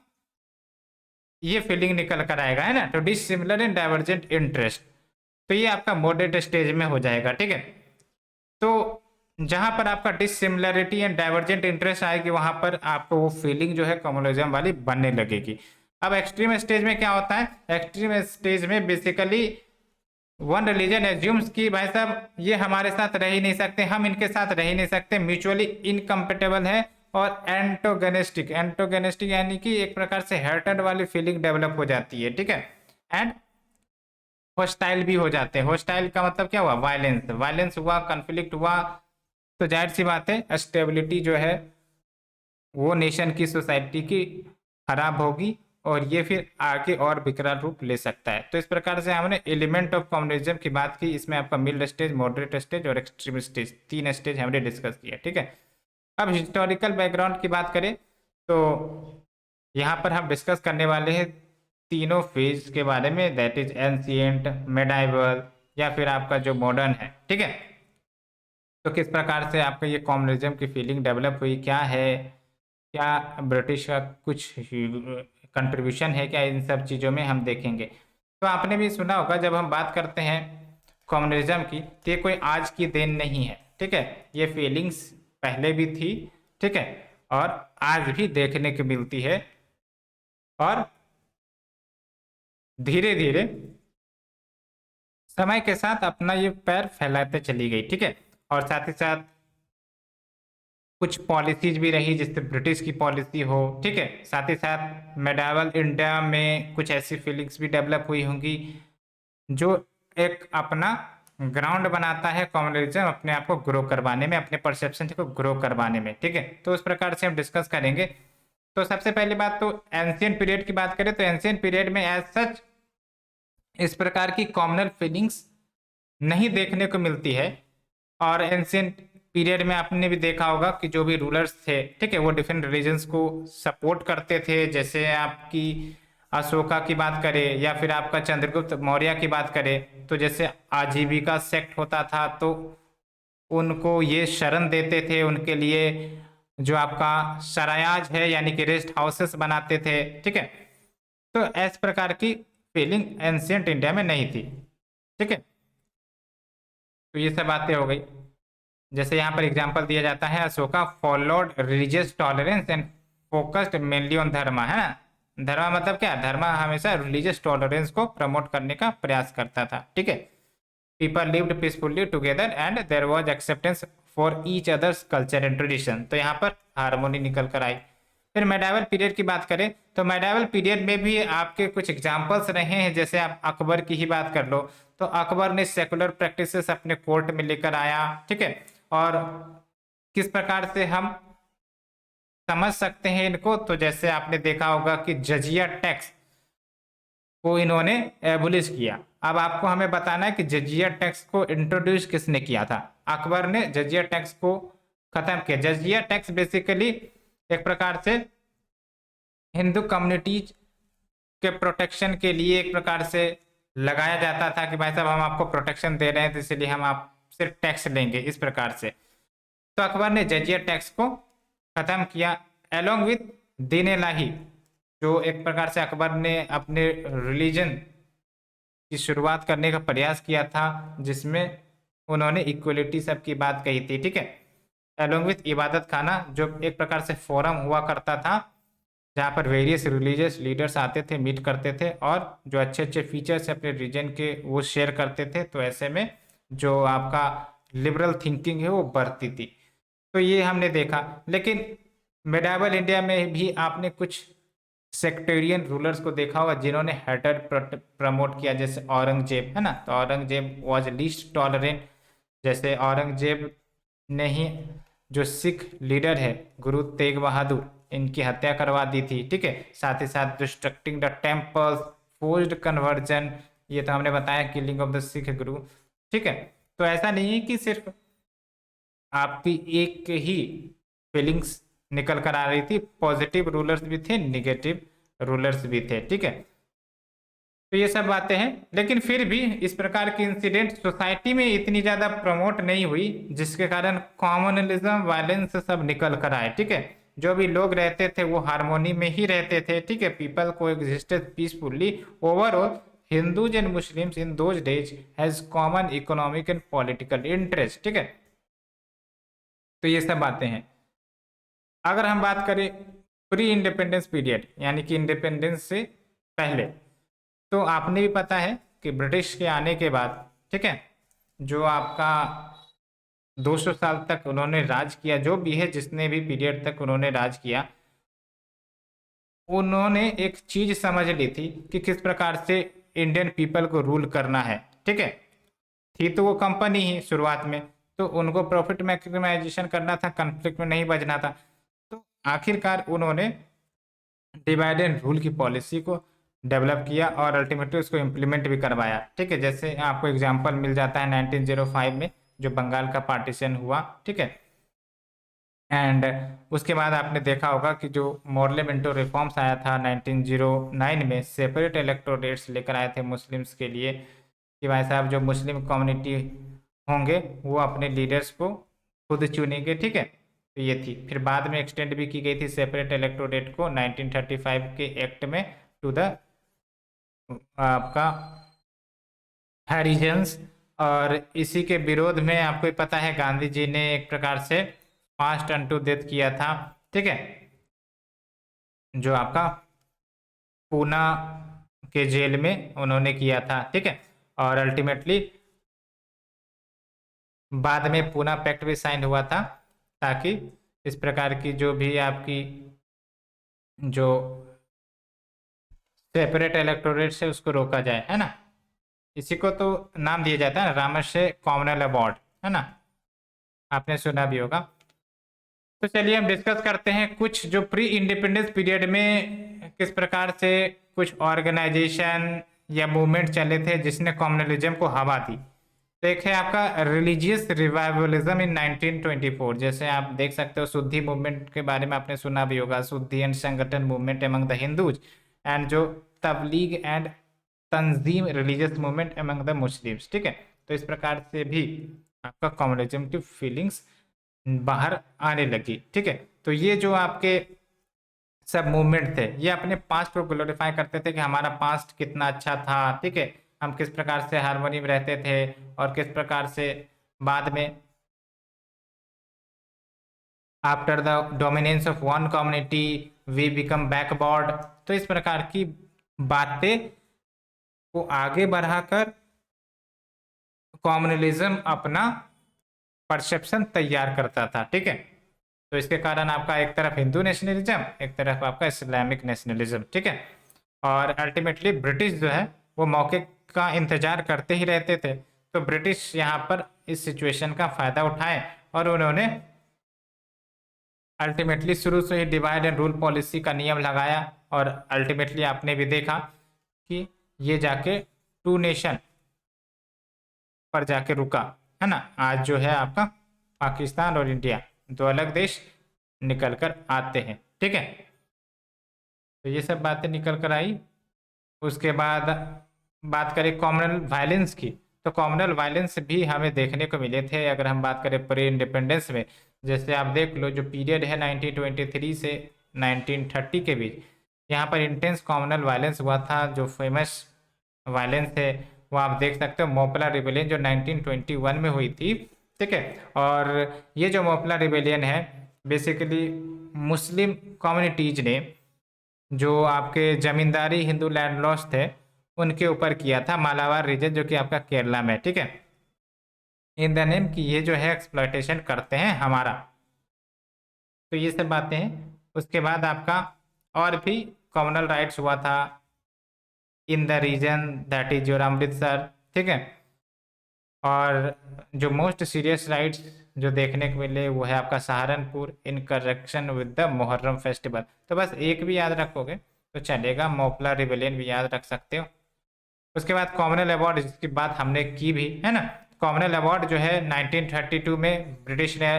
S1: ये फीलिंग निकल कर आएगा, है ना। तो डिसिमिलर एंड डाइवर्जेंट इंटरेस्ट, तो ये आपका मॉडरेट स्टेज में हो जाएगा, ठीक है। तो जहां पर आपका डिसिमिलरिटी एंड डाइवर्जेंट इंटरेस्ट आएगी वहां पर आपको वो फीलिंग जो है कम्युनलिज्म वाली बनने लगेगी। अब एक्सट्रीम स्टेज में क्या होता है, एक्सट्रीम स्टेज में बेसिकली वन रिलीजन एज्यूम्स कि भाई साहब ये हमारे साथ रह ही नहीं सकते, हम इनके साथ रह ही नहीं सकते, म्यूचुअली इनकम्पेटेबल है, और एंटोगेनिस्टिक, एंटोगेनिस्टिक यानी कि एक प्रकार से हेटर्ड वाली फीलिंग डेवलप हो जाती है, ठीक है, एंड होस्टाइल भी हो जाते हैं। होस्टाइल का मतलब क्या हुआ, वायलेंस, वायलेंस हुआ, कन्फ्लिक्ट हुआ, तो जाहिर सी बात है स्टेबिलिटी जो है वो नेशन की, सोसाइटी की खराब होगी, और ये फिर आगे और विकराल रूप ले सकता है। तो इस प्रकार से हमने एलिमेंट ऑफ कम्युनलिज्म की बात की, इसमें आपका मिड स्टेज, मॉडरेट स्टेज और एक्सट्रीम स्टेज, तीन स्टेज हमने डिस्कस किया, ठीक है। अब हिस्टोरिकल बैकग्राउंड की बात करें तो यहाँ पर हम डिस्कस करने वाले हैं तीनों फेज के बारे में, दैट इज एंशिएंट, मेडाइवल या फिर आपका जो मॉडर्न है, ठीक है। तो किस प्रकार से आपका ये कम्युनलिज्म की फीलिंग डेवलप हुई, क्या है, क्या ब्रिटिश का कुछ कंट्रीब्यूशन है क्या, इन सब चीज़ों में हम देखेंगे। तो आपने भी सुना होगा जब हम बात करते हैं कम्युनलिज्म की, तो ये कोई आज की देन नहीं है, ठीक है, ये फीलिंग्स पहले भी थी, ठीक है, और आज भी देखने को मिलती है, और धीरे धीरे समय के साथ अपना ये पैर फैलाते चली गई, ठीक है। और साथ ही साथ कुछ पॉलिसीज भी रही, जैसे ब्रिटिश की पॉलिसी हो, ठीक है, साथ ही साथ मेडावल इंडिया में कुछ ऐसी फीलिंग्स भी डेवलप हुई होंगी जो एक अपना ग्राउंड बनाता है कम्युनलिज्म अपने आप को ग्रो करवाने में, अपने परसेप्शन को ग्रो करवाने में, ठीक है। तो उस प्रकार से हम डिस्कस करेंगे। तो सबसे पहली बात तो एंशिएंट पीरियड की बात करें तो एंशिएंट पीरियड में एज सच इस प्रकार की कॉमनल फीलिंग्स नहीं देखने को मिलती है, और एंशिएंट पीरियड में आपने भी देखा होगा कि जो भी रूलर्स थे, ठीक है, वो डिफरेंट रिलीजन्स को सपोर्ट करते थे। जैसे आपकी अशोका की बात करें या फिर आपका चंद्रगुप्त मौर्य की बात करें, तो जैसे आजीविका सेक्ट होता था तो उनको ये शरण देते थे, उनके लिए जो आपका सरायाज है यानी कि रेस्ट हाउसेस बनाते थे, ठीक है। तो इस प्रकार की फीलिंग एंशिएंट इंडिया में नहीं थी, ठीक है। तो ये सब बातें हो गई। जैसे यहाँ पर एग्जांपल दिया जाता है, Ashoka followed religious tolerance and focused mainly on धर्म, है ना। धर्म मतलब क्या, धर्म हमेशा रिलीजियस टॉलरेंस को प्रमोट करने का प्रयास करता था, ठीक है। People lived peacefully together and there was acceptance for each others culture and tradition, तो यहाँ पर हार्मोनी निकल कर आई। फिर मेडावल पीरियड की बात करें तो मेडावल पीरियड में भी आपके कुछ एग्जाम्पल्स रहे हैं, जैसे आप अकबर की ही बात कर लो, तो अकबर ने सेकुलर प्रैक्टिसेस अपने कोर्ट में लेकर आया, ठीक है। और किस प्रकार से हम समझ सकते हैं इनको, तो जैसे आपने देखा होगा कि जजिया टैक्स को इन्होंने एबोलिश किया। अब आपको हमें बताना है कि जजिया टैक्स को इंट्रोड्यूस किसने किया था। अकबर ने जजिया टैक्स को खत्म किया। जजिया टैक्स बेसिकली एक प्रकार से हिंदू कम्युनिटीज के प्रोटेक्शन के लिए एक प्रकार से लगाया जाता था कि भाई साहब हम आपको प्रोटेक्शन दे रहे हैं तो इसलिए हम आपसे टैक्स लेंगे, इस प्रकार से। तो अकबर ने जजिया टैक्स को खत्म किया एलोंग विथ दीन इलाही, जो एक प्रकार से अकबर ने अपने रिलीजन की शुरुआत करने का प्रयास किया था, जिसमें उन्होंने इक्वलिटी सब की बात कही थी, ठीक है। एलोंग विथ इबादत खाना, जो एक प्रकार से फोरम हुआ करता था जहाँ पर वेरियस रिलीजियस लीडर्स आते थे, मीट करते थे और जो अच्छे अच्छे फीचर्स अपने रीजन के वो शेयर करते थे। तो ऐसे में जो आपका लिबरल थिंकिंग है वो बढ़ती थी। तो ये हमने देखा। लेकिन मेडावल इंडिया में भी आपने कुछ सेक्टेरियन रूलर्स को देखा होगा जिन्होंने हेटेड प्रमोट किया, जैसे औरंगजेब, है ना। तो औरंगजेब वॉज लीस्ट टॉलरेंट। जैसे औरंगजेब ने ही जो सिख लीडर है गुरु तेग बहादुर, इनकी हत्या करवा दी थी, ठीक है। साथ ही साथ distracting the temples, forced conversion, ये तो हमने बताया, किलिंग ऑफ द सिख गुरु, ठीक है। तो ऐसा नहीं है कि सिर्फ आपकी एक ही फीलिंग्स निकल कर आ रही थी, पॉजिटिव रूलर्स भी थे, निगेटिव रूलर्स भी थे, ठीक है। तो ये सब बातें हैं। लेकिन फिर भी इस प्रकार की इंसिडेंट सोसाइटी में इतनी ज्यादा प्रमोट नहीं हुई, जिसके कारण कॉमनलिज्म, वायलेंस सब निकल कर आए, ठीक है। जो भी लोग रहते थे वो हारमोनी में ही रहते थे, ठीक है। पीपल को existed peacefully overall. Hindus and Muslims in those days has common economic and political interest, ठीक है। तो ये सब बातें हैं। अगर हम बात करें प्री इंडिपेंडेंस पीरियड, यानी कि इंडिपेंडेंस से पहले, तो आपने भी पता है कि ब्रिटिश के आने के बाद, ठीक है, जो आपका 200 साल तक उन्होंने राज किया, जो भी है जिसने भी पीरियड तक उन्होंने राज किया, उन्होंने एक चीज समझ ली थी कि किस प्रकार से इंडियन पीपल को रूल करना है, ठीक है। थी तो वो कंपनी ही शुरुआत में, तो उनको प्रॉफिट मैक्सिमाइजेशन करना था, कन्फ्लिक्ट में नहीं बजना था। तो आखिरकार उन्होंने डिवाइड एंड रूल की पॉलिसी को डेवलप किया और अल्टीमेटली उसको इम्प्लीमेंट भी करवाया, ठीक है। जैसे आपको एग्जांपल मिल जाता है 1905 में जो बंगाल का पार्टीशन हुआ, ठीक है। एंड उसके बाद आपने देखा होगा कि जो मोरले मिंटो रिफॉर्म्स आया था 1909 में, सेपरेट इलेक्टोरेट्स लेकर आए थे मुस्लिम्स के लिए कि भाई साहब जो मुस्लिम कम्युनिटी होंगे वो अपने लीडर्स को खुद चुनेंगे, ठीक है। तो ये थी। फिर बाद में एक्सटेंड भी की गई थी सेपरेट इलेक्टोरेट को 1935 के एक्ट में टू द आपका हरिजन्स। और इसी के विरोध में आपको पता है गांधी जी ने एक प्रकार से फास्ट अनटू डेथ किया था, ठीक है, जो आपका पूना के जेल में उन्होंने किया था, ठीक है। और अल्टीमेटली बाद में पूना पैक्ट भी साइन हुआ था, ताकि इस प्रकार की जो भी आपकी जो सेपरेट इलेक्टोरेट से उसको रोका जाए, है ना। इसी को तो नाम दिया जाता है रामसे कॉमनल अवार्ड, है ना, आपने सुना भी होगा। तो चलिए हम डिस्कस करते हैं कुछ जो प्री इंडिपेंडेंस पीरियड में किस प्रकार से कुछ ऑर्गेनाइजेशन या मूवमेंट चले थे जिसने कम्युनलिज्म को हवा दी। तो एक है आपका रिलीजियस रिवाइवलिज्म इन 1924। जैसे आप देख सकते हो शुद्धि मूवमेंट के बारे में आपने सुना भी होगा, Shuddhi and Sangathan movement among the Hindus, and जो Tabligh and Tanzeem religious movement among the Muslims, ठीक है। तो इस प्रकार से भी आपका कम्युनलिज्म की फीलिंग्स बाहर आने लगी, ठीक है। तो ये जो आपके सब मूवमेंट थे ये अपने पास्ट को ग्लोरीफाई करते थे कि हमारा पास्ट कितना अच्छा था, ठीक है, हम किस प्रकार से हारमोनी में रहते थे और किस प्रकार से बाद में after the dominance of one community we become backward. तो इस प्रकार की बातें को आगे बढ़ाकर कम्युनलिज्म अपना परसेप्शन तैयार करता था, ठीक है। तो इसके कारण आपका एक तरफ हिंदू नेशनलिज्म, एक तरफ आपका इस्लामिक नेशनलिज्म, ठीक है। और अल्टीमेटली ब्रिटिश जो है वो मौके का इंतजार करते ही रहते थे। तो ब्रिटिश यहाँ पर इस सिचुएशन का फायदा उठाए और उन्होंने अल्टीमेटली शुरू से ही डिवाइड एंड रूल पॉलिसी का नियम लगाया। और अल्टीमेटली आपने भी देखा कि ये जाके टू नेशन पर जाके रुका, है ना। आज जो है आपका पाकिस्तान और इंडिया दो अलग देश निकल कर आते हैं, ठीक है। तो ये सब बातें निकल कर आई। उसके बाद बात करें कॉमनल वायलेंस की, तो कॉमनल वायलेंस भी हमें देखने को मिले थे अगर हम बात करें प्री इंडिपेंडेंस में। जैसे आप देख लो जो पीरियड है 1923 से 1930 के बीच, यहाँ पर इंटेंस कॉमनल वायलेंस हुआ था। जो फेमस वायलेंस है वो आप देख सकते हो, मोपला रिबेलियन जो 1921 में हुई थी। ठीक है, और ये जो मोपला रिबेलियन है बेसिकली मुस्लिम कम्युनिटीज ने जो आपके जमींदारी हिंदू लैंडलॉर्ड्स थे उनके ऊपर किया था, मालाबार रीजन जो कि आपका केरला में। ठीक है, इन द नेम कि ये जो है एक्सप्लॉयटेशन करते हैं हमारा। तो ये सब बातें हैं। उसके बाद आपका और भी कॉमनल राइट्स हुआ था in the region that is your Amritsar. ठीक है, और जो मोस्ट सीरियस राइट्स जो देखने को मिले वो है आपका Saharanpur in correction with the Muharram festival. तो बस एक भी याद रखोगे तो चलेगा, मोपला रिबेलियन भी याद रख सकते हो। उसके बाद कॉमनल अवार्ड जिसकी बात हमने की भी है ना, कॉमनल अवार्ड जो है 1932 में ब्रिटिश ने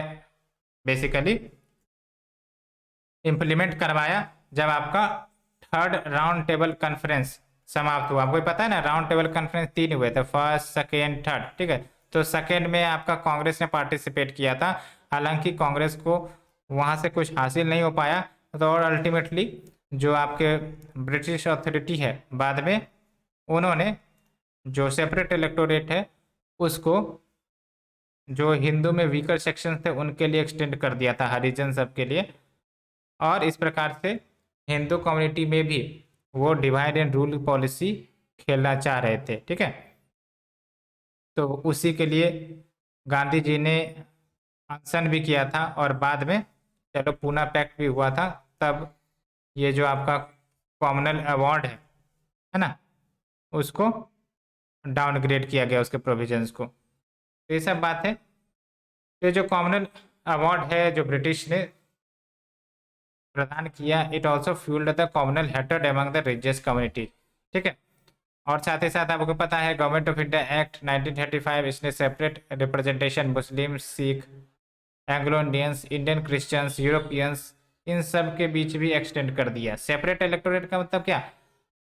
S1: बेसिकली इम्प्लीमेंट करवाया जब आपका थर्ड राउंड टेबल कॉन्फ्रेंस समाप्त हुआ। आपको पता है ना, राउंड टेबल कॉन्फ्रेंस 3 हुए थे, फर्स्ट सेकेंड थर्ड। ठीक है, तो सेकेंड में आपका कांग्रेस ने पार्टिसिपेट किया था, हालांकि कांग्रेस को वहां से कुछ हासिल नहीं हो पाया। तो और अल्टीमेटली जो आपके ब्रिटिश अथॉरिटी है बाद में उन्होंने जो सेपरेट इलेक्टोरेट है उसको जो हिंदू में वीकर सेक्शन थे उनके लिए एक्सटेंड कर दिया था, हरिजन सब के लिए। और इस प्रकार से हिंदू कम्युनिटी में भी वो डिवाइड एंड रूल पॉलिसी खेलना चाह रहे थे। ठीक है, तो उसी के लिए गांधी जी ने अनशन भी किया था और बाद में चलो पूना पैक्ट भी हुआ था, तब ये जो आपका कॉमनल अवार्ड है ना उसको डाउनग्रेड किया गया उसके प्रोविजंस को। तो ये सब बात है। ये जो कॉमनल अवार्ड है जो ब्रिटिश ने प्रदान किया, it also fuelled the communal hated among the religious community. ठीक है, और साथ ही साथ आपको पता है गवर्नमेंट ऑफ इंडिया एक्ट 1935 इसने separate representation Muslim, Sikh, Anglo Indians, Indian Christians, Europeans इन सब के बीच भी एक्सटेंड कर दिया। सेपरेट इलेक्टोरेट का मतलब क्या,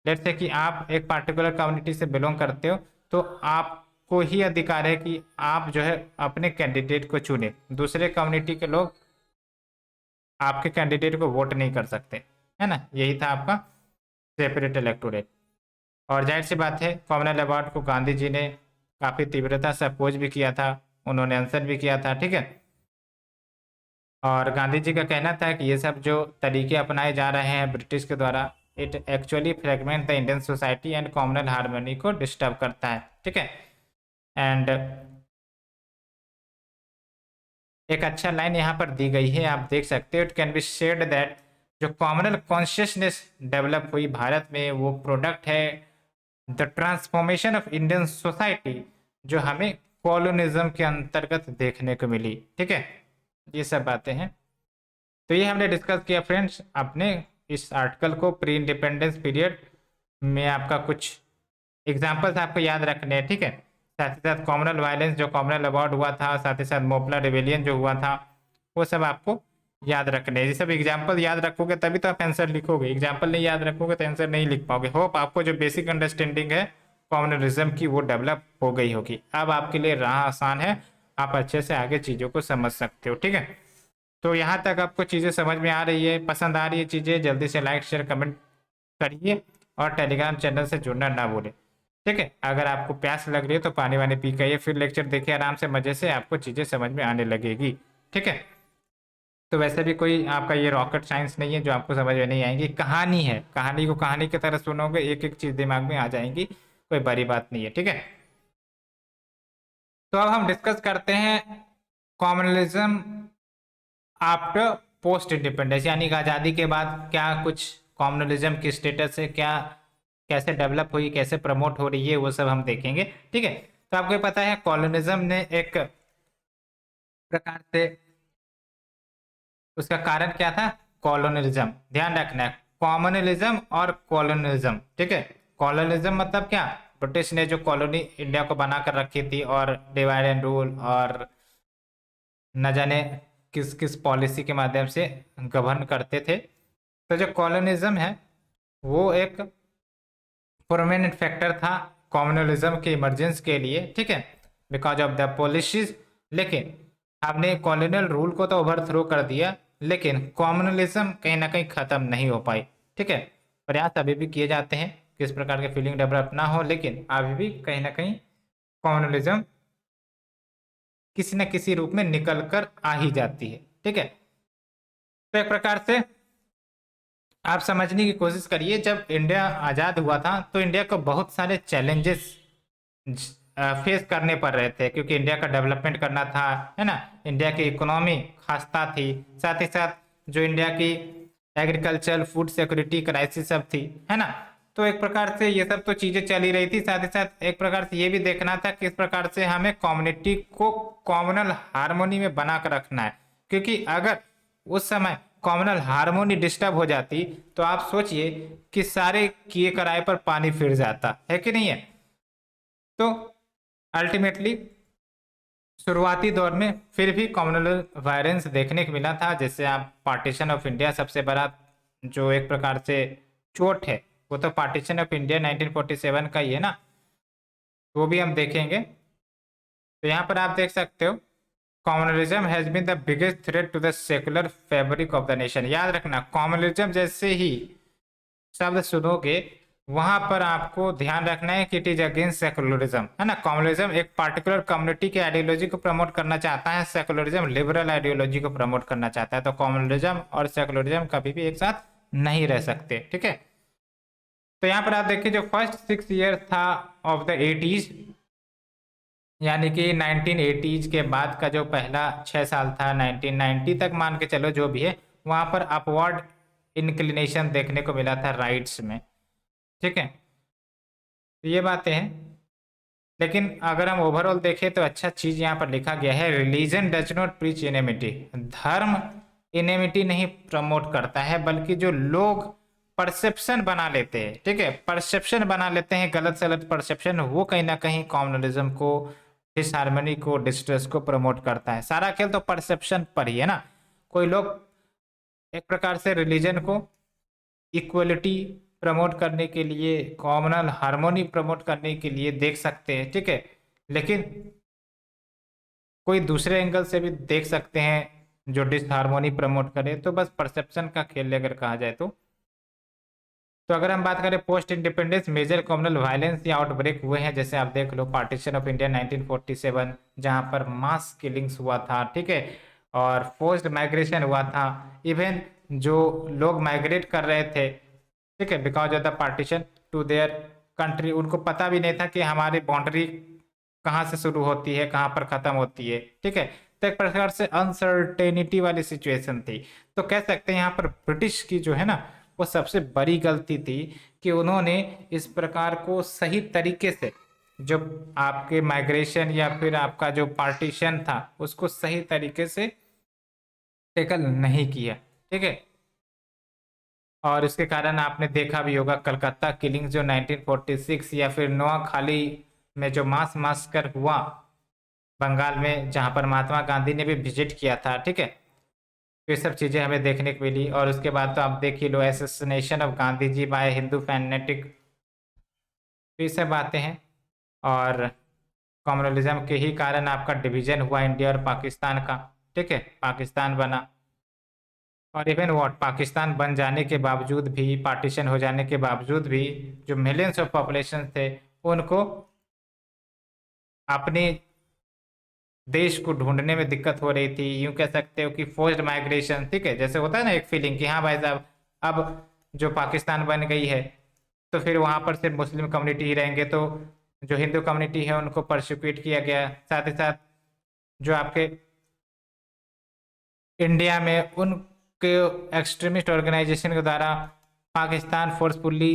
S1: लेट्स से कि आप एक पार्टिकुलर कम्युनिटी से बिलोंग करते हो तो आपको ही अधिकार है कि आप जो है अपने कैंडिडेट को चुने, दूसरे कम्युनिटी के लोग आपके कैंडिडेट को वोट नहीं कर सकते, है ना। यही था आपका सेपरेट इलेक्टोरेट। और जाहिर सी बात है कॉमनल अवार्ड को गांधी जी ने काफ़ी तीव्रता से अपोज भी किया था, उन्होंने आंसर भी किया था। ठीक है, और गांधी जी का कहना था कि ये सब जो तरीके अपनाए जा रहे हैं ब्रिटिश के द्वारा, it actually fragment the Indian society and communal harmony को डिस्टर्ब करता है। ठीक है, एंड एक अच्छा लाइन यहाँ पर दी गई है, आप देख सकते हो, it can be shared that जो कॉमनल कॉन्शियसनेस डेवलप हुई भारत में वो प्रोडक्ट है the transformation of Indian society जो हमें कॉलोनिज्म के अंतर्गत देखने को मिली। ठीक है, ये सब बातें हैं। तो ये हमने डिस्कस किया फ्रेंड्स अपने इस आर्टिकल को प्री इंडिपेंडेंस पीरियड में आपका कुछ एग्जाम्पल्स आपको याद रखने हैं। ठीक है, साथ ही साथ कॉमनल वायलेंस जो कॉमनल अवार्ड हुआ था, साथ ही साथ मोपला रिबेलियन जो हुआ था, वो सब आपको याद रखने हैं। ये सब एग्जाम्पल याद रखोगे तभी तो आप आंसर लिखोगे, एग्जाम्पल नहीं याद रखोगे तो आंसर नहीं लिख पाओगे। होप आपको जो बेसिक अंडरस्टैंडिंग है कॉमनलिज्म की वो डेवलप हो गई होगी। अब आपके लिए राह आसान है, आप अच्छे से आगे चीज़ों को समझ सकते हो। ठीक है, तो यहाँ तक आपको चीज़ें समझ में आ रही है, पसंद आ रही है चीज़ें, जल्दी से लाइक शेयर कमेंट करिए और टेलीग्राम चैनल से जुड़ना ना भूलें। ठीक है, अगर आपको प्यास लग रही है तो पानी वानी पी के फिर लेक्चर देखिए आराम से, मजे से आपको चीज़ें समझ में आने लगेगी। ठीक है, तो वैसे भी कोई आपका ये रॉकेट साइंस नहीं है जो आपको समझ में नहीं आएंगी, कहानी है, कहानी को कहानी की तरह सुनोगे, एक एक चीज़ दिमाग में आ जाएंगी, कोई बड़ी बात नहीं है। ठीक है, तो अब हम डिस्कस करते हैं कॉमनलिज्म आफ्टर पोस्ट इंडिपेंडेंस, यानी कि आज़ादी के बाद क्या कुछ कॉमनलिज्म की स्टेटस है, क्या कैसे डेवलप हुई, कैसे प्रमोट हो रही है, वो सब हम देखेंगे। ठीक है, तो आपको पता है कॉलोनिज्म ने एक प्रकार से उसका कारण क्या था, कॉलोनिज्म, ध्यान रखना है कॉमनलिज्म और कॉलोनिज्म। ठीक है, कॉलोनिज्म मतलब क्या, ब्रिटिश ने जो कॉलोनी इंडिया को बनाकर रखी थी और डिवाइड एंड रूल और न जाने किस किस पॉलिसी के माध्यम से गवर्न करते थे। तो जो कॉलोनिज्म है वो एक प्रोमिनेंट फैक्टर था कम्युनलिज्म के इमरजेंस के लिए, ठीक है, बिकॉज ऑफ द पॉलिसीज। लेकिन हमने कॉलोनियल रूल को तो ओवरथ्रो कर दिया, लेकिन कम्युनलिज्म कहीं ना कहीं खत्म नहीं हो पाई, ठीक है। प्रयास अभी भी किए जाते हैं किस प्रकार के फीलिंग डेवलप ना हो, लेकिन अभी भी कहीं ना कहीं कम्युनलिज्म किसी न किसी रूप में निकल कर आ ही जाती है, ठीक है। तो एक प्रकार से आप समझने की कोशिश करिए, जब इंडिया आज़ाद हुआ था तो इंडिया को बहुत सारे चैलेंजेस फेस करने पड़ रहे थे, क्योंकि इंडिया का डेवलपमेंट करना था, है ना। इंडिया की इकोनॉमी खस्ता थी, साथ ही साथ जो इंडिया की एग्रीकल्चर फूड सिक्योरिटी क्राइसिस सब थी, है ना। तो एक प्रकार से ये सब तो चीज़ें चली रही थी, साथ ही साथ एक प्रकार से ये भी देखना था किस प्रकार से हमें कम्युनिटी को कॉमनल हार्मोनी में बना कर रखना है, क्योंकि अगर उस समय कॉमनल हार्मोनी डिस्टर्ब हो जाती तो आप सोचिए कि सारे किए कराए पर पानी फिर जाता है कि नहीं है। तो अल्टीमेटली शुरुआती दौर में फिर भी कम्युनल वायलेंस देखने को मिला था, जैसे आप पार्टीशन ऑफ इंडिया सबसे बड़ा जो एक प्रकार से चोट है, वो तो पार्टीशन ऑफ इंडिया 1947 का ही है ना, वो भी हम देखेंगे। तो यहाँ पर आप देख सकते हो communalism has been the biggest threat to the secular fabric of the nation. याद रखना, कम्युनलिज्म जैसे ही शब्द सुनोगे वहां पर आपको ध्यान रखना है कि इट इज अगेंस्ट सेकुलरिज्म, है ना। कम्युनलिज्म एक पार्टिकुलर कम्युनिटी के आइडियोलॉजी को प्रमोट करना चाहता है, सेकुलरिज्म लिबरल आइडियोलॉजी को प्रमोट करना चाहता है। तो कम्युनलिज्म और सेकुलरिज्म कभी भी एक साथ नहीं रह सकते, ठीक है। तो यहाँ पर आप देखिए जो फर्स्ट 6 ईयर था ऑफ द 80s, यानी कि 1980s के बाद का जो पहला 6 साल था 1990 तक मान के चलो जो भी है, वहां पर अपवर्ड इंक्लिनेशन देखने को मिला था राइट्स में, ठीक है। तो ये बातें हैं, लेकिन अगर हम ओवरऑल देखें तो अच्छा चीज यहाँ पर लिखा गया है, रिलीजन डज नॉट प्रीच इनेमिटी। धर्म इनेमिटी नहीं प्रमोट करता है, बल्कि जो लोग परसेप्शन बना लेते हैं, ठीक है, परसेप्शन बना लेते हैं, गलत सलत परसेप्शन, वो कहीं ना कहीं कम्युनलिज्म को, डिसहार्मनी को, डिस्ट्रेस को प्रमोट करता है। सारा खेल तो परसेप्शन पर ही है ना। कोई लोग एक प्रकार से रिलीजन को इक्वलिटी प्रमोट करने के लिए, कॉमनल हार्मोनी प्रमोट करने के लिए देख सकते हैं, ठीक है, लेकिन कोई दूसरे एंगल से भी देख सकते हैं जो डिसहार्मोनी प्रमोट करे। तो बस परसेप्शन का खेल अगर कहा जाए तो अगर हम बात करें post independence major communal violence या आउटब्रेक हुए हैं, जैसे आप देख लो पार्टीशन ऑफ इंडिया 1947 जहां पर मास किलिंग्स हुआ था, ठीक है, और फोर्स्ड माइग्रेशन हुआ था। इवन जो लोग माइग्रेट कर रहे थे, ठीक है, because of the partition to their country, उनको पता भी नहीं था कि हमारी बाउंड्री कहाँ से शुरू होती है कहाँ पर खत्म होती है, ठीक है। तो एक प्रकार से अनसर्टेनिटी वाली सिचुएशन थी। तो कह सकते हैं यहाँ पर ब्रिटिश की जो है ना वो सबसे बड़ी गलती थी कि उन्होंने इस प्रकार को सही तरीके से, जो आपके माइग्रेशन या फिर आपका जो पार्टीशन था उसको सही तरीके से टेकल नहीं किया, ठीक है। और इसके कारण आपने देखा भी होगा कलकत्ता किलिंग जो 1946 या फिर नोआखाली में जो मास मास्कर हुआ बंगाल में, जहां पर महात्मा गांधी ने भी विजिट किया था, ठीक है। तो ये सब चीज़ें हमें देखने को मिली। और उसके बाद तो आप देख ही लो assassination of Gandhi ji by Hindu fanatic, तो ये सब बातें हैं। और कम्युनलिज्म के ही कारण आपका डिवीजन हुआ इंडिया और पाकिस्तान का, ठीक है, पाकिस्तान बना। और इवन वॉट पाकिस्तान बन जाने के बावजूद भी, पार्टीशन हो जाने के बावजूद भी, जो मिलियंस ऑफ पॉपुलेशन थे उनको अपने देश को ढूंढने में दिक्कत हो रही थी। यूं कह सकते हो कि फोर्स्ड माइग्रेशन, ठीक है, जैसे होता है ना एक फीलिंग कि हाँ भाई साहब अब जो पाकिस्तान बन गई है तो फिर वहां पर सिर्फ मुस्लिम कम्युनिटी ही रहेंगे, तो जो हिंदू कम्युनिटी है उनको परसिक्यूट किया गया। साथ ही साथ जो आपके इंडिया में उनके एक्सट्रीमिस्ट ऑर्गेनाइजेशन के द्वारा पाकिस्तान फोर्सफुल्ली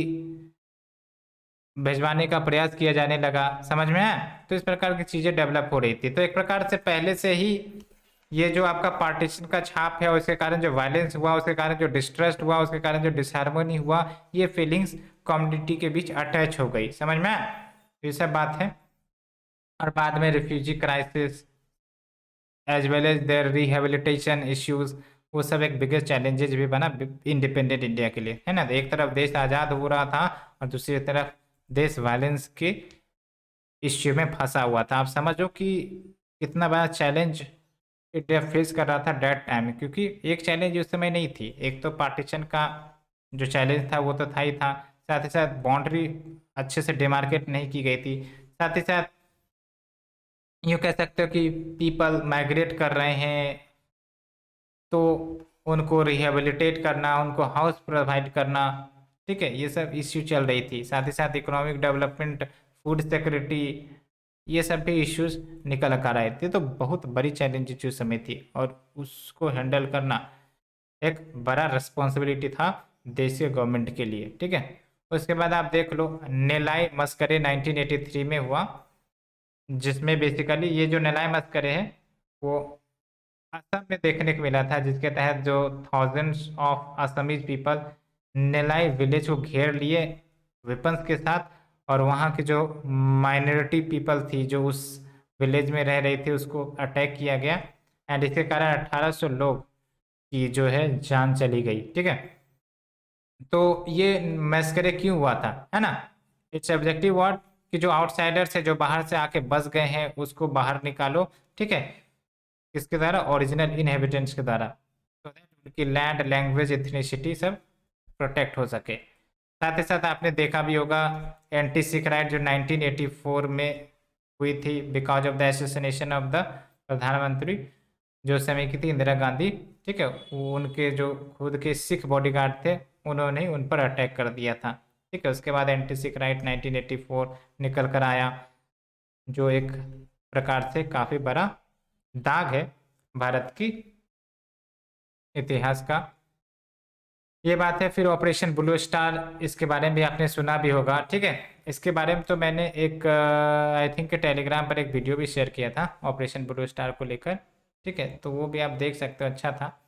S1: भिजवाने का प्रयास किया जाने लगा, समझ में आया। तो इस प्रकार की चीजें डेवलप हो रही थी। तो एक प्रकार से पहले से ही ये जो आपका पार्टीशन का छाप है, उसके कारण जो वायलेंस हुआ, उसके कारण जो डिस्ट्रस्ट हुआ, उसके कारण जो डिसहार्मनी हुआ, ये फीलिंग्स कम्युनिटी के बीच अटैच हो गई, समझ में आया। तो ये सब बात है। और बाद में refugee crisis as well as their rehabilitation issues, वो सब एक बिगेस्ट चैलेंजेस भी बना इंडिपेंडेंट इंडिया के लिए, है ना। तो एक तरफ देश आज़ाद हो रहा था और दूसरी तरफ देश वायलेंस के इश्यू में फंसा हुआ था। आप समझो कि कितना बड़ा चैलेंज इंडिया फेस कर रहा था डेट टाइम, क्योंकि एक चैलेंज उस समय नहीं थी। एक तो पार्टीशन का जो चैलेंज था वो तो था ही था, साथ ही साथ बाउंड्री अच्छे से डिमार्केट नहीं की गई थी, साथ ही साथ यूँ कह सकते हो कि पीपल माइग्रेट कर रहे हैं, तो उनको रिहेबिलिटेट करना, उनको हाउस प्रोवाइड करना, ठीक है, ये सब इश्यू चल रही थी। साथ ही साथ इकोनॉमिक डेवलपमेंट, फूड सिक्योरिटी, ये सब भी इश्यूज निकल कर आए थे। तो बहुत बड़ी चैलेंज उस समय थी और उसको हैंडल करना एक बड़ा रिस्पॉन्सिबिलिटी था देशीय गवर्नमेंट के लिए, ठीक है। उसके बाद आप देख लो नेलाई मस्करे 1983 में हुआ, जिसमें बेसिकली ये जो नेलाई मस्करे है वो असम में देखने को मिला था, जिसके तहत जो thousands of Assamese people Nellai village को घेर लिए वेपन्स के साथ, और वहाँ की जो माइनॉरिटी पीपल थी जो उस विलेज में रह रही थी उसको अटैक किया गया, एंड इसके कारण 1800 लोग की जो है जान चली गई, ठीक है। तो ये मैस्करे क्यों हुआ था, है ना। इट्स ऑब्जेक्टिव व्हाट, कि जो आउटसाइडर्स है जो बाहर से आके बस गए हैं उसको बाहर निकालो, ठीक है, किसके द्वारा, ओरिजिनल इनहेबिटेंट्स के द्वारा, तो दैट उनकी लैंड, लैंग्वेज, एथनिसिटी सब प्रोटेक्ट हो सके। साथ ही साथ आपने देखा भी होगा एंटी सिख राइट जो 1984 में हुई थी because of the एसोसिनेशन of the प्रधानमंत्री जो समय की थी इंदिरा गांधी, ठीक है। उनके जो खुद के सिख बॉडीगार्ड थे उन्होंने उन पर अटैक कर दिया था, ठीक है। उसके बाद एंटी सिख राइट 1984 निकल कर आया, जो एक प्रकार से काफ़ी बड़ा दाग है भारत की इतिहास का। ये बात है। फिर ऑपरेशन ब्लू स्टार, इसके बारे में भी आपने सुना भी होगा, ठीक है। इसके बारे में तो मैंने एक आई थिंक टेलीग्राम पर एक वीडियो भी शेयर किया था ऑपरेशन ब्लू स्टार को लेकर, ठीक है, तो वो भी आप देख सकते हो, अच्छा था।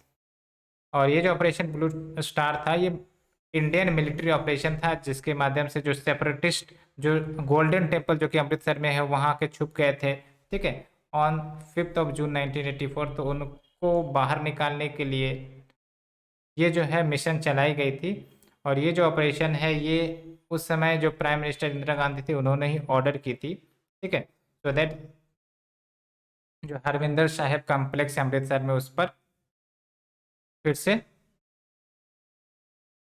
S1: और ये जो ऑपरेशन ब्लू स्टार था ये इंडियन मिलिट्री ऑपरेशन था, जिसके माध्यम से जो सेपरेटिस्ट जो गोल्डन टेम्पल जो कि अमृतसर में है वहाँ के छुप गए थे, ठीक है, ऑन 5 जून 1984, तो उनको बाहर निकालने के लिए ये जो है मिशन चलाई गई थी। और ये जो ऑपरेशन है ये उस समय जो प्राइम मिनिस्टर इंदिरा गांधी थी उन्होंने ही ऑर्डर की थी, ठीक है, सो दैट जो हरविंदर साहिब कॉम्प्लेक्स अमृतसर में उस पर फिर से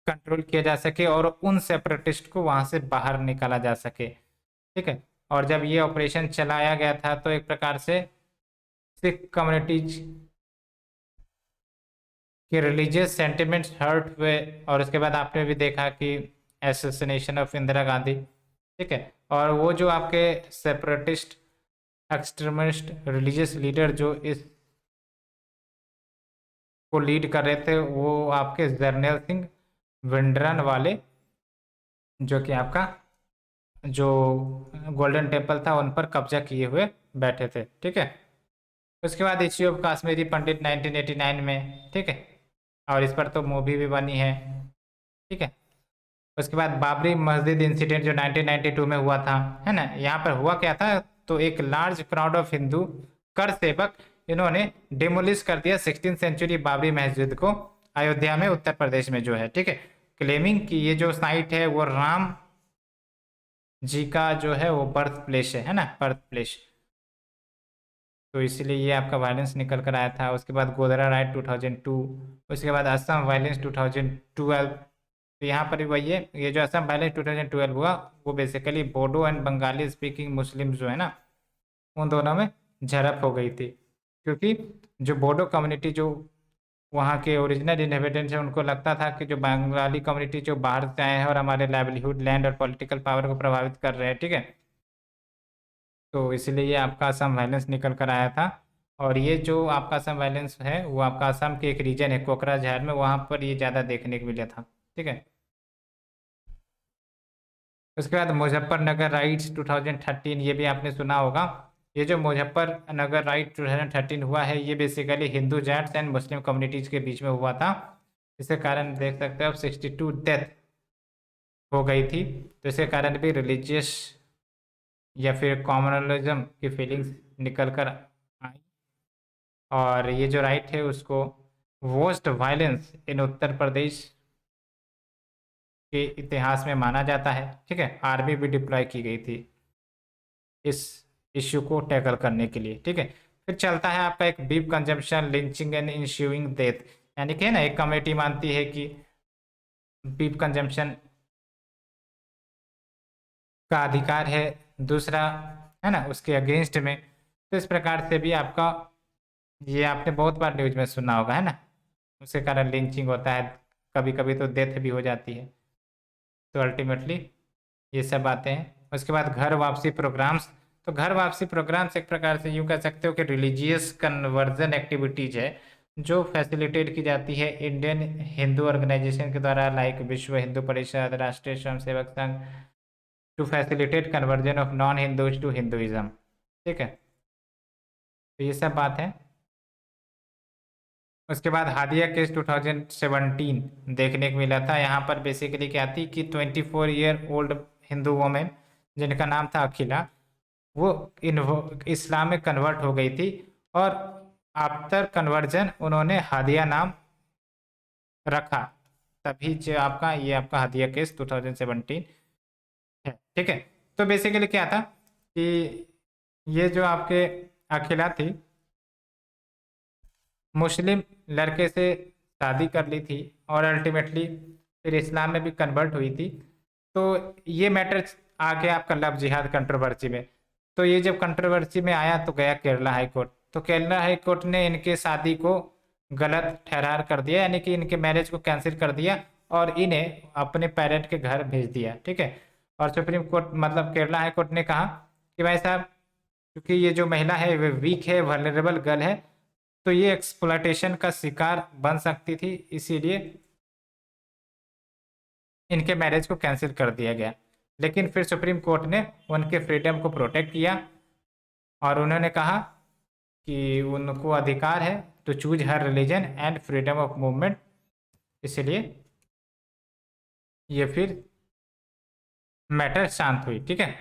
S1: कंट्रोल किया जा सके और उन सेपरेटिस्ट को वहां से बाहर निकाला जा सके, ठीक है। और जब ये ऑपरेशन चलाया गया था तो एक प्रकार से सिख कम्युनिटीज के रिलीजियस सेंटिमेंट्स हर्ट हुए, और उसके बाद आपने भी देखा कि एसोसिनेशन ऑफ इंदिरा गांधी, ठीक है। और वो जो आपके सेपरेटिस्ट एक्सट्रीमिस्ट रिलीजियस लीडर जो इस को लीड कर रहे थे वो आपके जर्नैल सिंह भिंडरन वाले, जो कि आपका जो गोल्डन टेम्पल था उन पर कब्जा किए हुए बैठे थे, ठीक है। उसके बाद इश्यू ऑफ कश्मीरी पंडित 1989 में, ठीक है, और इस पर तो मूवी भी बनी है, ठीक है। उसके बाद बाबरी मस्जिद इंसिडेंट जो 1992 में हुआ था, है ना। यहाँ पर हुआ क्या था, तो एक लार्ज क्राउड ऑफ हिंदू कर सेवक इन्होंने डिमोलिश कर दिया 16th सेंचुरी बाबरी मस्जिद को अयोध्या में उत्तर प्रदेश में जो है, ठीक है, क्लेमिंग कि ये जो साइट है वो राम जी का जो है वो बर्थ प्लेस है ना, बर्थ प्लेस। तो इसलिए ये आपका वायलेंस निकल कर आया था। उसके बाद गोधरा राइट 2002, उसके बाद असम वायलेंस 2012। तो यहाँ पर भी वही है, ये जो असम वायलेंस 2012 हुआ वो basically Bodo and Bengali speaking Muslim जो है ना उन दोनों में झड़प हो गई थी, क्योंकि जो बोडो कम्युनिटी जो वहाँ के ओरिजिनल इनहेबिटेंट्स हैं उनको लगता था कि जो बंगाली कम्युनिटी जो बाहर से आए हैं और हमारे लाइवलीहुड, लैंड और पॉलिटिकल पावर को प्रभावित कर रहे हैं, ठीक है, तो इसलिए ये आपका असम वायलेंस निकल कर आया था। और ये जो आपका असम वायलेंस है वो आपका असम के एक रीजन है कोकराझार में, वहाँ पर ये ज़्यादा देखने को मिला था, ठीक है। उसके बाद मुजफ्फरनगर राइट्स 2013, ये भी आपने सुना होगा। ये जो मुजफ्फरनगर राइट 2013 हुआ है ये basically Hindu Jats and Muslim communities के बीच में हुआ था। इसके कारण देख सकते हो आप 62 डेथ हो गई थी। तो इसके कारण भी रिलीजियस या फिर कॉमनलिज्म की फीलिंग्स निकल कर आई, और ये जो राइट है उसको worst violence in Uttar Pradesh के इतिहास में माना जाता है। ठीक है, आर्मी भी डिप्लॉय की गई थी इस इश्यू को टैकल करने के लिए। ठीक है, फिर चलता है आपका एक beef consumption, lynching and ensuing death, यानी कि ना एक कमेटी मानती है कि बीफ कंजम्पशन का अधिकार है, दूसरा है ना उसके अगेंस्ट में। तो इस प्रकार से भी आपका, ये आपने बहुत बार न्यूज में सुना होगा, है ना, उसके कारण लिंचिंग होता है, कभी कभी तो डेथ भी हो जाती है। तो अल्टीमेटली ये सब बातें हैं। उसके बाद घर वापसी प्रोग्राम्स। तो घर वापसी प्रोग्राम्स एक प्रकार से यूं कह सकते हो कि रिलीजियस कन्वर्जन एक्टिविटीज है जो फैसिलिटेट की जाती है इंडियन हिंदू ऑर्गेनाइजेशन के द्वारा, लाइक विश्व Hindu Parishad, Rashtriya Swayamsevak Sangh, to facilitate conversion of non Hindus to Hinduism. ठीक है, तो ये सब बात है। उसके बाद हादिया केस 2017 देखने को मिला था। यहाँ पर बेसिकली क्या थी कि 24 ईयर ओल्ड हिंदू वोमेन जिनका नाम था अखिला, वो इस्लाम में कन्वर्ट हो गई थी, और आफ्टर कन्वर्जन उन्होंने हादिया नाम रखा, तभी जो आपका ये आपका हादिया केस 2017 है। ठीक है, तो बेसिकली क्या था कि ये जो आपके अखिला थी, मुस्लिम लड़के से शादी कर ली थी और अल्टीमेटली फिर इस्लाम में भी कन्वर्ट हुई थी। तो ये मैटर आ गया आपका लव जिहाद कंट्रोवर्सी में। तो ये जब कंट्रोवर्सी में आया तो गया केरला हाई कोर्ट। तो केरला हाई कोर्ट ने इनके शादी को गलत ठहरार कर दिया, यानी कि इनके मैरिज को कैंसिल कर दिया और इन्हें अपने पेरेंट के घर भेज दिया। ठीक है, और सुप्रीम कोर्ट मतलब केरला हाई कोर्ट ने कहा कि भाई साहब, क्योंकि ये जो महिला है वो वीक है, वल्नरेबल गर्ल है, तो ये एक्सप्लॉयटेशन का शिकार बन सकती थी, इसीलिए इनके मैरिज को कैंसिल कर दिया गया। लेकिन फिर सुप्रीम कोर्ट ने उनके फ्रीडम को प्रोटेक्ट किया और उन्होंने कहा कि उनको अधिकार है टू चूज हर religion and freedom of movement, इसलिए ये फिर मैटर शांत हुई। ठीक है,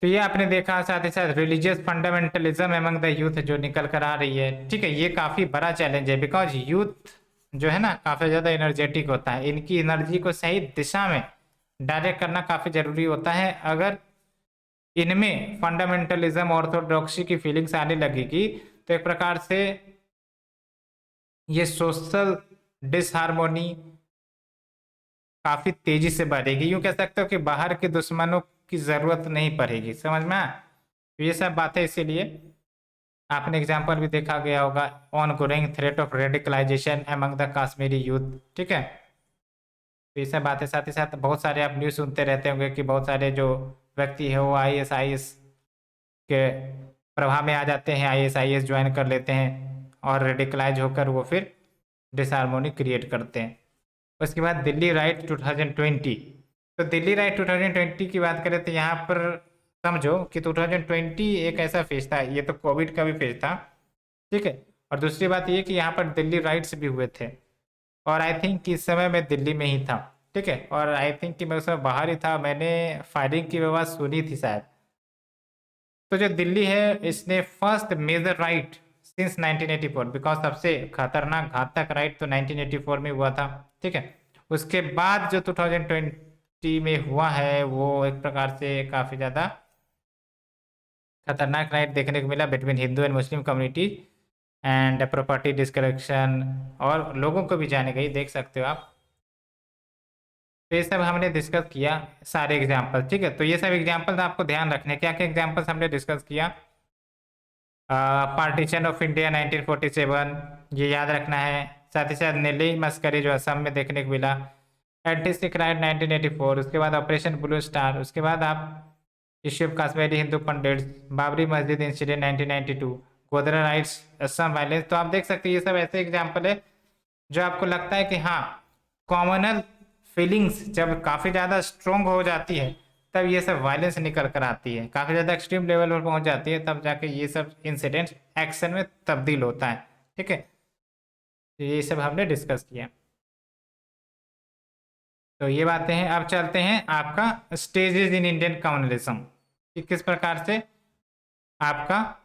S1: तो ये आपने देखा, साथ ही साथ religious fundamentalism among the youth जो निकल कर आ रही है। ठीक है, ये काफी बड़ा चैलेंज है, बिकॉज यूथ जो है ना काफी ज्यादा एनर्जेटिक होता है, इनकी एनर्जी को सही दिशा में डायरेक्ट करना काफी जरूरी होता है। अगर इनमें फंडामेंटलिज्म ऑर्थोडॉक्सी की फीलिंग्स आने लगेगी तो एक प्रकार से ये सोशल डिसहार्मोनी काफी तेजी से बढ़ेगी। यूं कह सकते हो कि बाहर के दुश्मनों की जरूरत नहीं पड़ेगी, समझ में आया? तो ये सब बातें इसीलिए आपने एग्जाम्पल भी देखा गया होगा, ongoing threat of radicalization among the Kashmiri youth. ठीक है, तो ये सब बातें, साथ ही साथ बहुत सारे आप न्यूज़ सुनते रहते होंगे कि बहुत सारे जो व्यक्ति है वो आईएस के प्रभाव में आ जाते हैं, आईएस ज्वाइन कर लेते हैं और रेडिकलाइज होकर वो फिर डिसहार्मोनी क्रिएट करते हैं। उसके बाद दिल्ली राइट 2020। तो दिल्ली राइट 2020 की बात करें तो यहाँ पर समझो कि 2020 एक ऐसा फेज था, ये तो कोविड का भी फेज था। ठीक है, और दूसरी बात ये कि यहाँ पर दिल्ली राइट्स भी हुए थे, और आई थिंक कि इस समय मैं दिल्ली में ही था। ठीक है, और आई थिंक कि मैं उस समय बाहर ही था, मैंने फायरिंग की आवाज़ सुनी थी शायद। तो जो दिल्ली है इसने first major riot since 1984, because सबसे खतरनाक घातक राइट तो 1984 में हुआ था। ठीक है, उसके बाद जो 2020 में हुआ है वो एक प्रकार से काफ़ी ज़्यादा खतरनाक राइट देखने को मिला between Hindu and Muslim community and property destruction, और लोगों को भी जाने गई, देख सकते हो आप। तो ये सब हमने डिस्कस किया सारे एग्जाम्पल। ठीक है, तो ये सब एग्जाम्पल्स आपको ध्यान रखने, क्या क्या एग्जाम्पल्स हमने डिस्कस किया। पार्टीशन ऑफ इंडिया 1947, ये याद रखना है। साथ ही साथ नीली मस्करी जो असम में देखने को मिला, एंटी सिख राइट 1984, उसके बाद ऑपरेशन ब्लू स्टार, उसके बाद आप इश्यू ऑफ कश्मीरी हिंदू पंडित, बाबरी मस्जिद incident 1992, Godhra rights, Assam violence. तो आप देख सकते हैं ये सब ऐसे एग्जाम्पल है जो आपको लगता है कि हाँ, कॉमनल फीलिंग्स जब काफ़ी ज़्यादा स्ट्रोंग हो जाती है तब ये सब वायलेंस निकल कर आती है, काफ़ी ज़्यादा एक्सट्रीम लेवल पर पहुंच जाती है, तब जाके ये सब इंसिडेंट एक्शन में तब्दील होता है। ठीक है, तो ये सब हमने डिस्कस किया। तो ये बातें हैं। अब चलते हैं आपका स्टेजेस इन इंडियन कम्युनलिज्म, कि किस प्रकार से आपका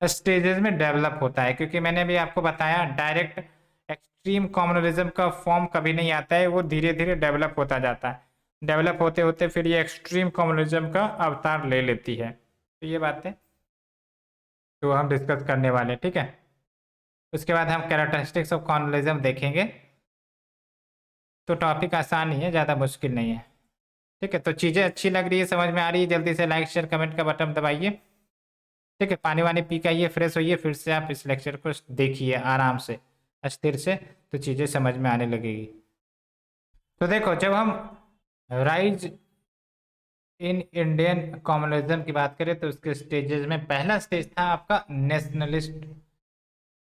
S1: स्टेजेस में डेवलप होता है, क्योंकि मैंने भी आपको बताया डायरेक्ट एक्सट्रीम कम्युनलिज्म का फॉर्म कभी नहीं आता है, वो धीरे धीरे डेवलप होता जाता है, डेवलप होते होते फिर ये एक्सट्रीम कम्युनलिज्म का अवतार ले लेती है। तो ये बातें तो हम डिस्कस करने वाले हैं, ठीक है। उसके बाद हम कैरेक्टरिस्टिक्स ऑफ कम्युनलिज्म देखेंगे। तो टॉपिक आसान ही है, ज़्यादा मुश्किल नहीं है, ठीक है। तो चीज़ें अच्छी लग रही है, समझ में आ रही है, जल्दी से लाइक शेयर कमेंट का बटन दबाइए, ठीक है। पानी वानी पी के आइए, फ्रेश होइए, फिर से आप इस लेक्चर को देखिए आराम से, अस्थिर से, तो चीज़ें समझ में आने लगेगी। तो देखो, जब हम राइज इन इंडियन कम्युनलिज्म की बात करें तो उसके स्टेजेस में पहला स्टेज था आपका नेशनलिस्ट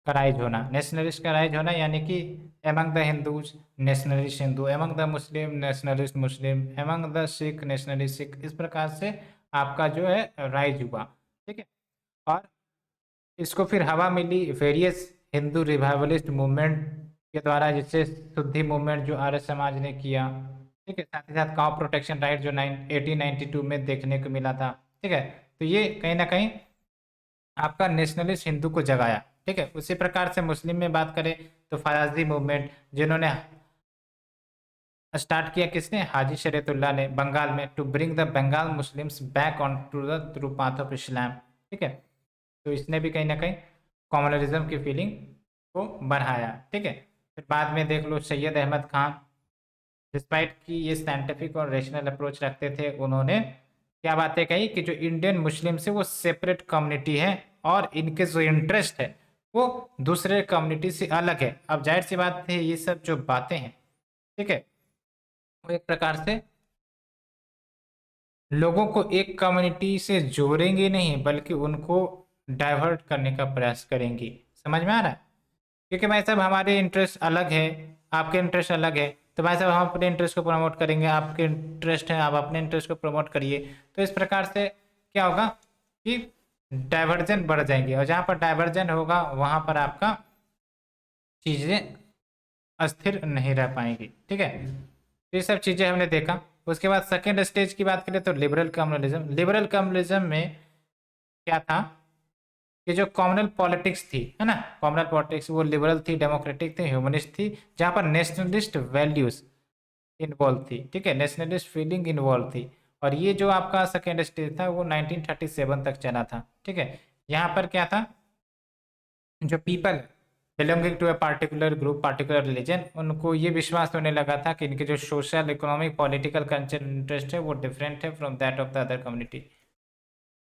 S1: का राइज होना। नेशनलिस्ट का राइज होना यानी कि among the Hindus nationalist Hindu, among the Muslim nationalist Muslim, among the Sikh nationalist Sikh, इस प्रकार से आपका जो है राइज हुआ, ठीक है। और इसको फिर हवा मिली वेरियस हिंदू रिवाइवलिस्ट मूवमेंट के द्वारा, जिससे शुद्धि मूवमेंट जो आर्य समाज ने किया, ठीक है। साथ ही साथ काउ प्रोटेक्शन राइट जो 1892 में देखने को मिला था, ठीक है। तो ये कहीं ना कहीं आपका नेशनलिस्ट हिंदू को जगाया, ठीक है। उसी प्रकार से मुस्लिम में बात करें तो फयाजी मूवमेंट, जिन्होंने स्टार्ट किया किसने, हाजी शरीयतुल्लाह ने बंगाल में, to bring the Bengal Muslims back on to the true path of Islam, ठीक है। तो इसने भी कहीं ना कहीं कॉम्युनलिज्म की फीलिंग को बढ़ाया, ठीक है। फिर बाद में देख लो सैयद अहमद खान, डिस्पाइट कि ये साइंटिफिक और रेशनल अप्रोच रखते थे, उन्होंने क्या बातें कही कि जो इंडियन मुस्लिम है वो सेपरेट कम्युनिटी है और इनके जो इंटरेस्ट है वो दूसरे कम्युनिटी से अलग है। अब जाहिर सी बात है, ये सब जो बातें हैं, ठीक है, वो एक प्रकार से लोगों को एक कम्युनिटी से जोड़ेंगे नहीं, बल्कि उनको डाइवर्ट करने का प्रयास करेंगी। समझ में आ रहा है? क्योंकि भाई साहब हमारे इंटरेस्ट अलग है, आपके इंटरेस्ट अलग है, तो भाई साहब हम अपने इंटरेस्ट को प्रमोट करेंगे, आपके इंटरेस्ट है आप अपने इंटरेस्ट को प्रमोट करिए। तो इस प्रकार से क्या होगा कि डाइवर्जन बढ़ जाएंगे, और जहाँ पर डाइवर्जन होगा वहाँ पर आपका चीज़ें अस्थिर नहीं रह पाएंगी, ठीक है। तो ये सब चीज़ें हमने देखा। उसके बाद सेकेंड स्टेज की बात करें तो लिबरल कम्युनलिज्म। लिबरल कम्युनलिज्म में क्या था कि जो कॉमनल पॉलिटिक्स थी, है ना, कॉमनल पॉलिटिक्स वो लिबरल थी, डेमोक्रेटिक थी, ह्यूमनिस्ट थी, जहाँ पर नेशनलिस्ट वैल्यूज इन्वॉल्व थी, ठीक है, नेशनलिस्ट फीलिंग इन्वॉल्व थी। और ये जो आपका सेकेंड स्टेज था वो 1937 तक चला था, ठीक है। यहाँ पर क्या था, जो people belonging to a particular group particular religion, उनको ये विश्वास होने लगा था कि इनके जो social economic political culture interest है वो डिफरेंट है from that of the other community.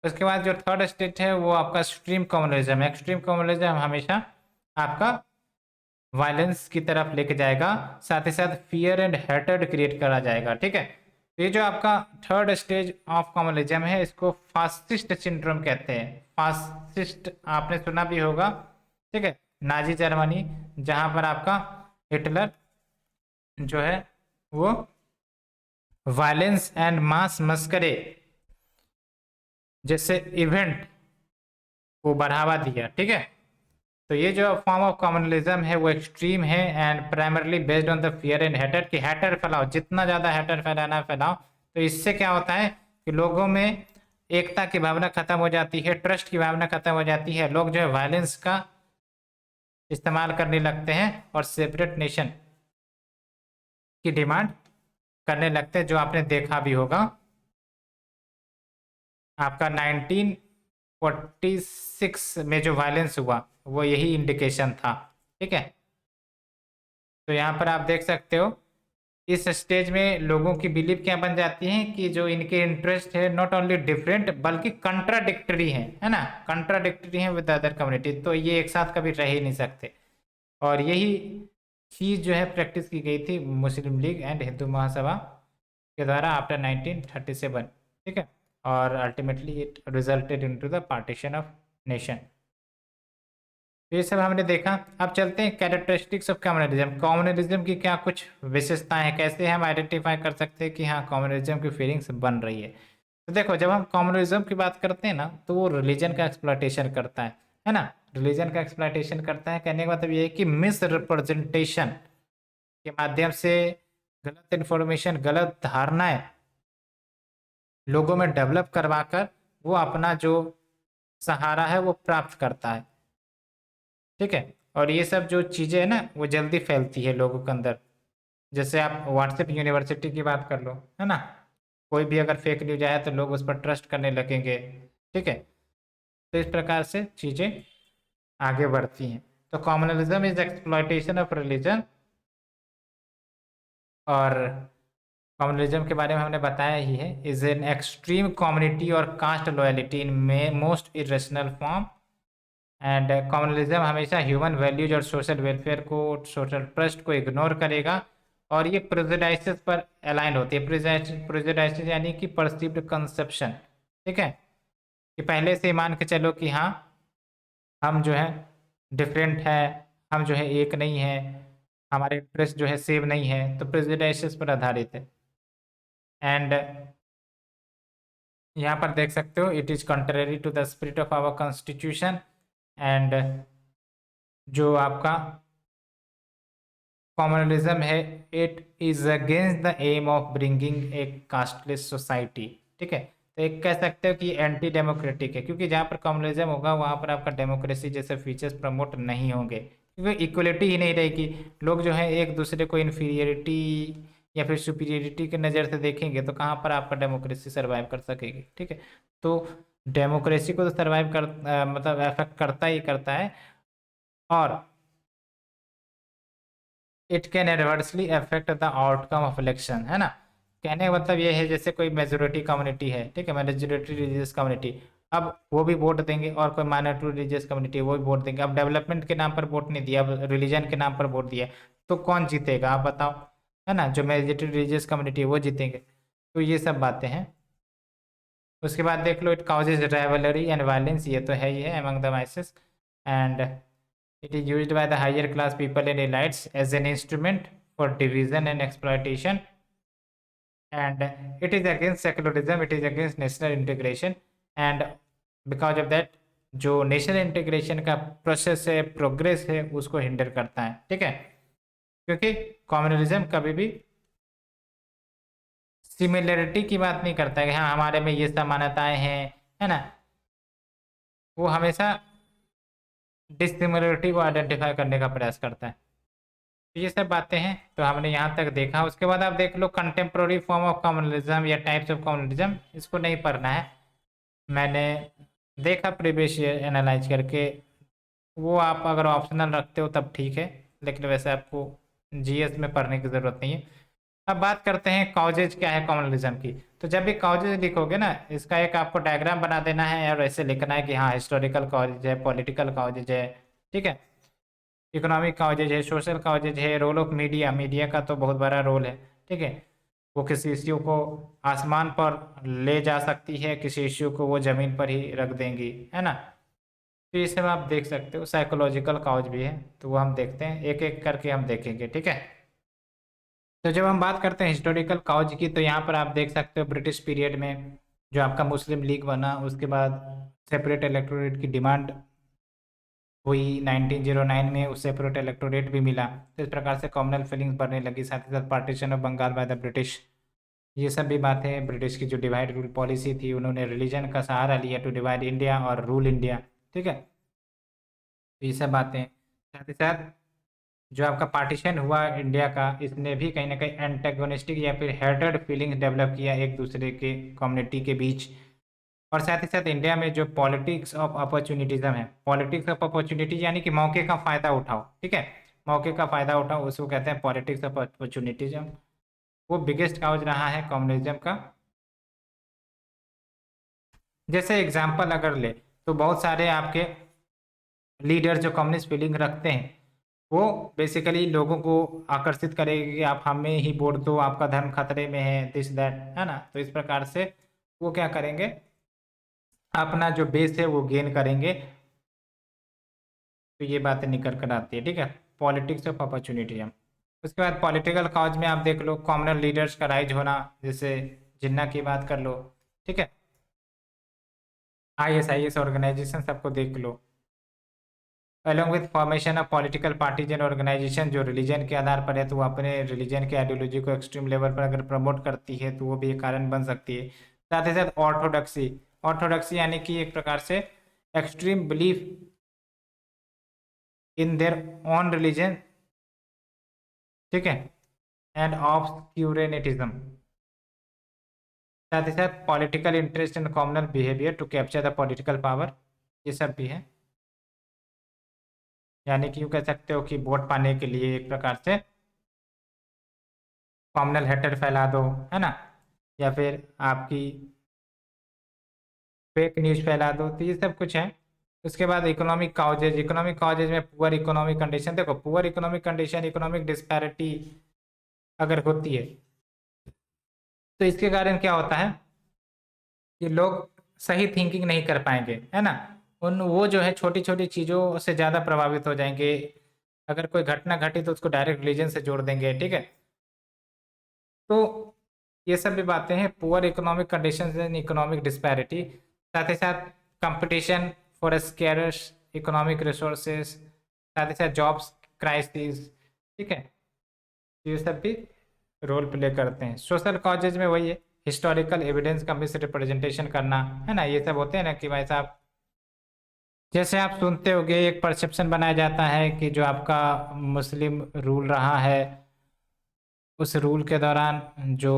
S1: उसके बाद जो थर्ड स्टेज है वो आपका एक्सट्रीम कम्युनलिज्म है। एक्सट्रीम कम्युनलिज्म हमेशा आपका वायलेंस की तरफ लेके जाएगा, साथ ही साथ फियर एंड हेटर्ड क्रिएट करा जाएगा, ठीक है। तो ये जो आपका थर्ड स्टेज ऑफ कम्युनलिज्म है इसको फासिस्ट सिंड्रोम कहते हैं। फासिस्ट आपने सुना भी होगा, ठीक है, नाजी जर्मनी, जहां पर आपका हिटलर जो है वो वायलेंस एंड मास मस्करे जैसे इवेंट को बढ़ावा दिया, ठीक है। तो ये जो फॉर्म ऑफ कम्युनलिज्म है वो एक्सट्रीम है and primarily based on the fear and Hatter, कि हैटर फैलाओ, जितना ज़्यादा हैटर फैलाना फैलाओ। तो इससे क्या होता है कि लोगों में एकता की भावना खत्म हो जाती है, ट्रस्ट की भावना खत्म हो जाती है, लोग जो है वायलेंस का इस्तेमाल करने लगते हैं और सेपरेट नेशन की डिमांड करने लगते हैं, जो आपने देखा भी होगा आपका 1946 में जो वायलेंस हुआ वो यही इंडिकेशन था, ठीक है। तो यहाँ पर आप देख सकते हो इस स्टेज में लोगों की बिलीफ क्या बन जाती है कि जो इनके इंटरेस्ट है नॉट ओनली डिफरेंट बल्कि कंट्राडिक्टरी है ना, कंट्राडिक्टरी है विद अदर कम्युनिटी, तो ये एक साथ कभी रह ही नहीं सकते। और यही चीज़ जो है प्रैक्टिस की गई थी मुस्लिम लीग एंड हिंदू महासभा के द्वारा आफ्टर 1937, ठीक है। और ultimately it resulted into the partition of nation. तो ये सब हमने देखा। अब चलते हैं कैरेक्टरिस्टिक्स ऑफ कम्युनलिज्म। कम्युनलिज्म की क्या कुछ विशेषताएं हैं, कैसे हम आइडेंटिफाई कर सकते हैं कि हाँ कम्युनलिज्म की फीलिंग्स बन रही है। तो देखो, जब हम कम्युनलिज्म की बात करते हैं ना तो वो रिलीजन का एक्सप्लॉयटेशन करता है ना, रिलीजन का एक्सप्लॉयटेशन करता है। कहने का मतलब ये है कि मिस रिप्रेजेंटेशन के माध्यम से गलत इन्फॉर्मेशन, गलत धारणाएं लोगों में डेवलप करवाकर वो अपना जो सहारा है वो प्राप्त करता है, ठीक है। और ये सब जो चीज़ें है ना वो जल्दी फैलती है लोगों के अंदर। जैसे आप व्हाट्सएप यूनिवर्सिटी की बात कर लो, है ना, कोई भी अगर फेक न्यूज आया तो लोग उस पर ट्रस्ट करने लगेंगे। ठीक है, तो इस प्रकार से चीज़ें आगे बढ़ती हैं। तो communalism is exploitation of religion, और कम्युनलिज्म के बारे में हमने बताया ही है, इज एन एक्सट्रीम कम्युनिटी और caste loyalty in most irrational form. And communalism हमेशा ह्यूमन वैल्यूज और सोशल वेलफेयर को, सोशल ट्रस्ट को इग्नोर करेगा, और ये प्रेजुडाइसिस पर अलाइन होती है। प्रेजुडाइसिस यानी कि परसीव्ड कंसेप्शन। ठीक है, कि पहले से मान के चलो कि हाँ हम जो है डिफरेंट है, हम जो है एक नहीं है, हमारे इंटरेस्ट जो है सेम नहीं है, तो प्रेजुडाइसिस पर आधारित है। एंड यहाँ पर देख सकते हो, it is contrary to the spirit of our constitution. And जो आपका कॉम्युनलिज्म है, it is against the aim of bringing a casteless society. ठीक है, तो एक कह सकते हो कि एंटी डेमोक्रेटिक है, क्योंकि जहाँ पर कम्युनलिज्म होगा वहाँ पर आपका डेमोक्रेसी जैसे फीचर्स प्रमोट नहीं होंगे, क्योंकि इक्वलिटी ही नहीं रहेगी। लोग जो है एक दूसरे को इन्फीरियरिटी या फिर सुपीरियरिटी की नज़र से देखेंगे, तो कहाँ पर आपका डेमोक्रेसी सर्वाइव कर सकेगी। ठीक है, तो डेमोक्रेसी को तो सर्वाइव कर मतलब अफेक्ट करता ही करता है, और it can adversely affect the outcome of election, है ना। कहने का मतलब ये है, जैसे कोई मेजोरिटी कम्युनिटी है, ठीक है, मेजोरिटी रिलीजियस कम्युनिटी, अब वो भी वोट देंगे, और कोई माइनॉरिटी रिलीजियस कम्युनिटी वो भी वोट देंगे। अब डेवलपमेंट के नाम पर वोट नहीं दिया, अब रिलीजन के नाम पर वोट दिया, तो कौन जीतेगा आप बताओ, है ना। जो मेजोरिटी रिलीजियस कम्युनिटी है वो जीतेंगे। तो ये सब बातें हैं। उसके बाद देख लो, it causes rivalry and violence, ये तो है ही है, among the masses. And it is used by the higher class people and elites as an instrument for division and exploitation. And it is against secularism, it is against national integration. And because of that, जो national integration का process है, progress है, उसको hinder करता है। ठीक है, क्योंकि कम्युनलिज्म कभी भी सिमिलरिटी की बात नहीं करता है कि हाँ हमारे में ये सब मान्यताएं हैं, है ना। वो हमेशा डिसिमिलरिटी को आइडेंटिफाई करने का प्रयास करता है। तो ये सब बातें हैं, तो हमने यहाँ तक देखा। उसके बाद आप देख लो कंटेम्प्रोरी फॉर्म ऑफ कम्युनलिज्म या टाइप्स ऑफ कम्युनलिज्म, इसको नहीं पढ़ना है, मैंने देखा प्रीवियस ईयर एनालाइज करके, वो आप अगर ऑप्शनल रखते हो तब ठीक है, लेकिन वैसे आपको जीएस में पढ़ने की ज़रूरत नहीं है। अब बात करते हैं कॉजेज क्या है कम्युनलिज्म की। तो जब भी कॉजेज लिखोगे ना, इसका एक आपको डायग्राम बना देना है और ऐसे लिखना है कि हाँ हिस्टोरिकल कॉजेज है, पॉलिटिकल कॉजेज है, ठीक है, इकोनॉमिक कॉजेज है, सोशल कॉजेज है, रोल ऑफ मीडिया, मीडिया का तो बहुत बड़ा रोल है। ठीक है, वो किसी इश्यू को आसमान पर ले जा सकती है, किसी इश्यू को वो ज़मीन पर ही रख देंगी, है ना। तो ये सब आप देख सकते हो। साइकोलॉजिकल कॉज भी है, तो वो हम देखते हैं, एक एक करके हम देखेंगे। ठीक है, तो जब हम बात करते हैं हिस्टोरिकल कॉज की, तो यहाँ पर आप देख सकते हो ब्रिटिश पीरियड में जो आपका मुस्लिम लीग बना, उसके बाद सेपरेट इलेक्टोरेट की डिमांड हुई 1909 में, उस सेपरेट इलेक्टोरेट भी मिला। तो इस प्रकार से कॉमनल फीलिंग्स बढ़ने लगी, साथ ही साथ partition of Bengal by the British, ये सब भी बातें। ब्रिटिश की जो डिवाइड रूल पॉलिसी थी, उन्होंने रिलीजन का सहारा लिया टू डिवाइड इंडिया और रूल इंडिया। ठीक है, तो ये सब बातें। साथ ही साथ जो आपका पार्टीशन हुआ इंडिया का, इसने भी कहीं ना कहीं एंटेगोनिस्टिक या फिर हेटेड फीलिंग्स डेवलप किया एक दूसरे के कम्युनिटी के बीच। और साथ ही साथ इंडिया में जो पॉलिटिक्स ऑफ अपॉर्चुनिटीज़म है, पॉलिटिक्स ऑफ अपॉर्चुनिटी यानी कि मौके का फ़ायदा उठाओ। ठीक है, मौके का फ़ायदा उठाओ, उसको कहते हैं पॉलिटिक्स ऑफ अपॉर्चुनिटीज़म। वो बिगेस्ट काउज रहा है कम्युनिज्म का। जैसे एग्जाम्पल अगर ले, तो बहुत सारे आपके लीडर जो कम्युनिस्ट फीलिंग रखते हैं, वो बेसिकली लोगों को आकर्षित करेगी कि आप हमें ही वोट दो, आपका धर्म खतरे में है, दिस दैट, है ना। तो इस प्रकार से वो क्या करेंगे, अपना जो बेस है वो गेन करेंगे। तो ये बातें निकल कर आती है। ठीक है, पॉलिटिक्स ऑफ अपॉर्चुनिटी। उसके बाद पॉलिटिकल कॉज में आप देख लो कॉमनल लीडर्स का राइज होना, जैसे जिन्ना की बात कर लो। ठीक है, ISIS ऑर्गेनाइजेशन सबको देख लो। Along with formation of political parties and organisation, जो रिलीजन के आधार पर है, तो वो अपने रिलीजन के आइडियोलॉजी को एक्सट्रीम लेवल पर अगर प्रमोट करती है, तो वो भी एक कारण बन सकती है। साथ ही साथ ऑर्थोडॉक्सी, ऑर्थोडॉक्सी यानी कि एक प्रकार से extreme belief in their own religion, ठीक है, एंड ऑब्सक्यूरेनिटिज्म, साथ ही साथ political interest and communal behaviour to capture the political power, ये सब भी है। यानी कि यूँ कह सकते हो कि वोट पाने के लिए एक प्रकार से कॉमनल हेटर फैला दो, है ना, या फिर आपकी फेक न्यूज फैला दो, तो ये सब कुछ है। उसके बाद इकोनॉमिक काउजेज में पुअर इकोनॉमिक कंडीशन, देखो poor economic condition, economic disparity अगर होती है तो इसके कारण क्या होता है कि लोग सही थिंकिंग नहीं कर पाएंगे, है ना, उन वो जो है छोटी छोटी चीज़ों से ज़्यादा प्रभावित हो जाएंगे। अगर कोई घटना घटी तो उसको डायरेक्ट रिलीजन से जोड़ देंगे, ठीक है। तो ये सब भी बातें हैं, poor economic conditions and economic disparity, साथ ही साथ competition for scarce economic resources, साथ ही साथ जॉब्स क्राइसिस, ठीक है, ये सब भी रोल प्ले करते हैं। सोशल कॉजेज में वही है, हिस्टोरिकल एविडेंस का मिस रिप्रेजेंटेशन करना, है ना, ये सब होते हैं ना कि भाई साहब, जैसे आप सुनते होंगे एक परसेप्शन बनाया जाता है कि जो आपका मुस्लिम रूल रहा है उस रूल के दौरान जो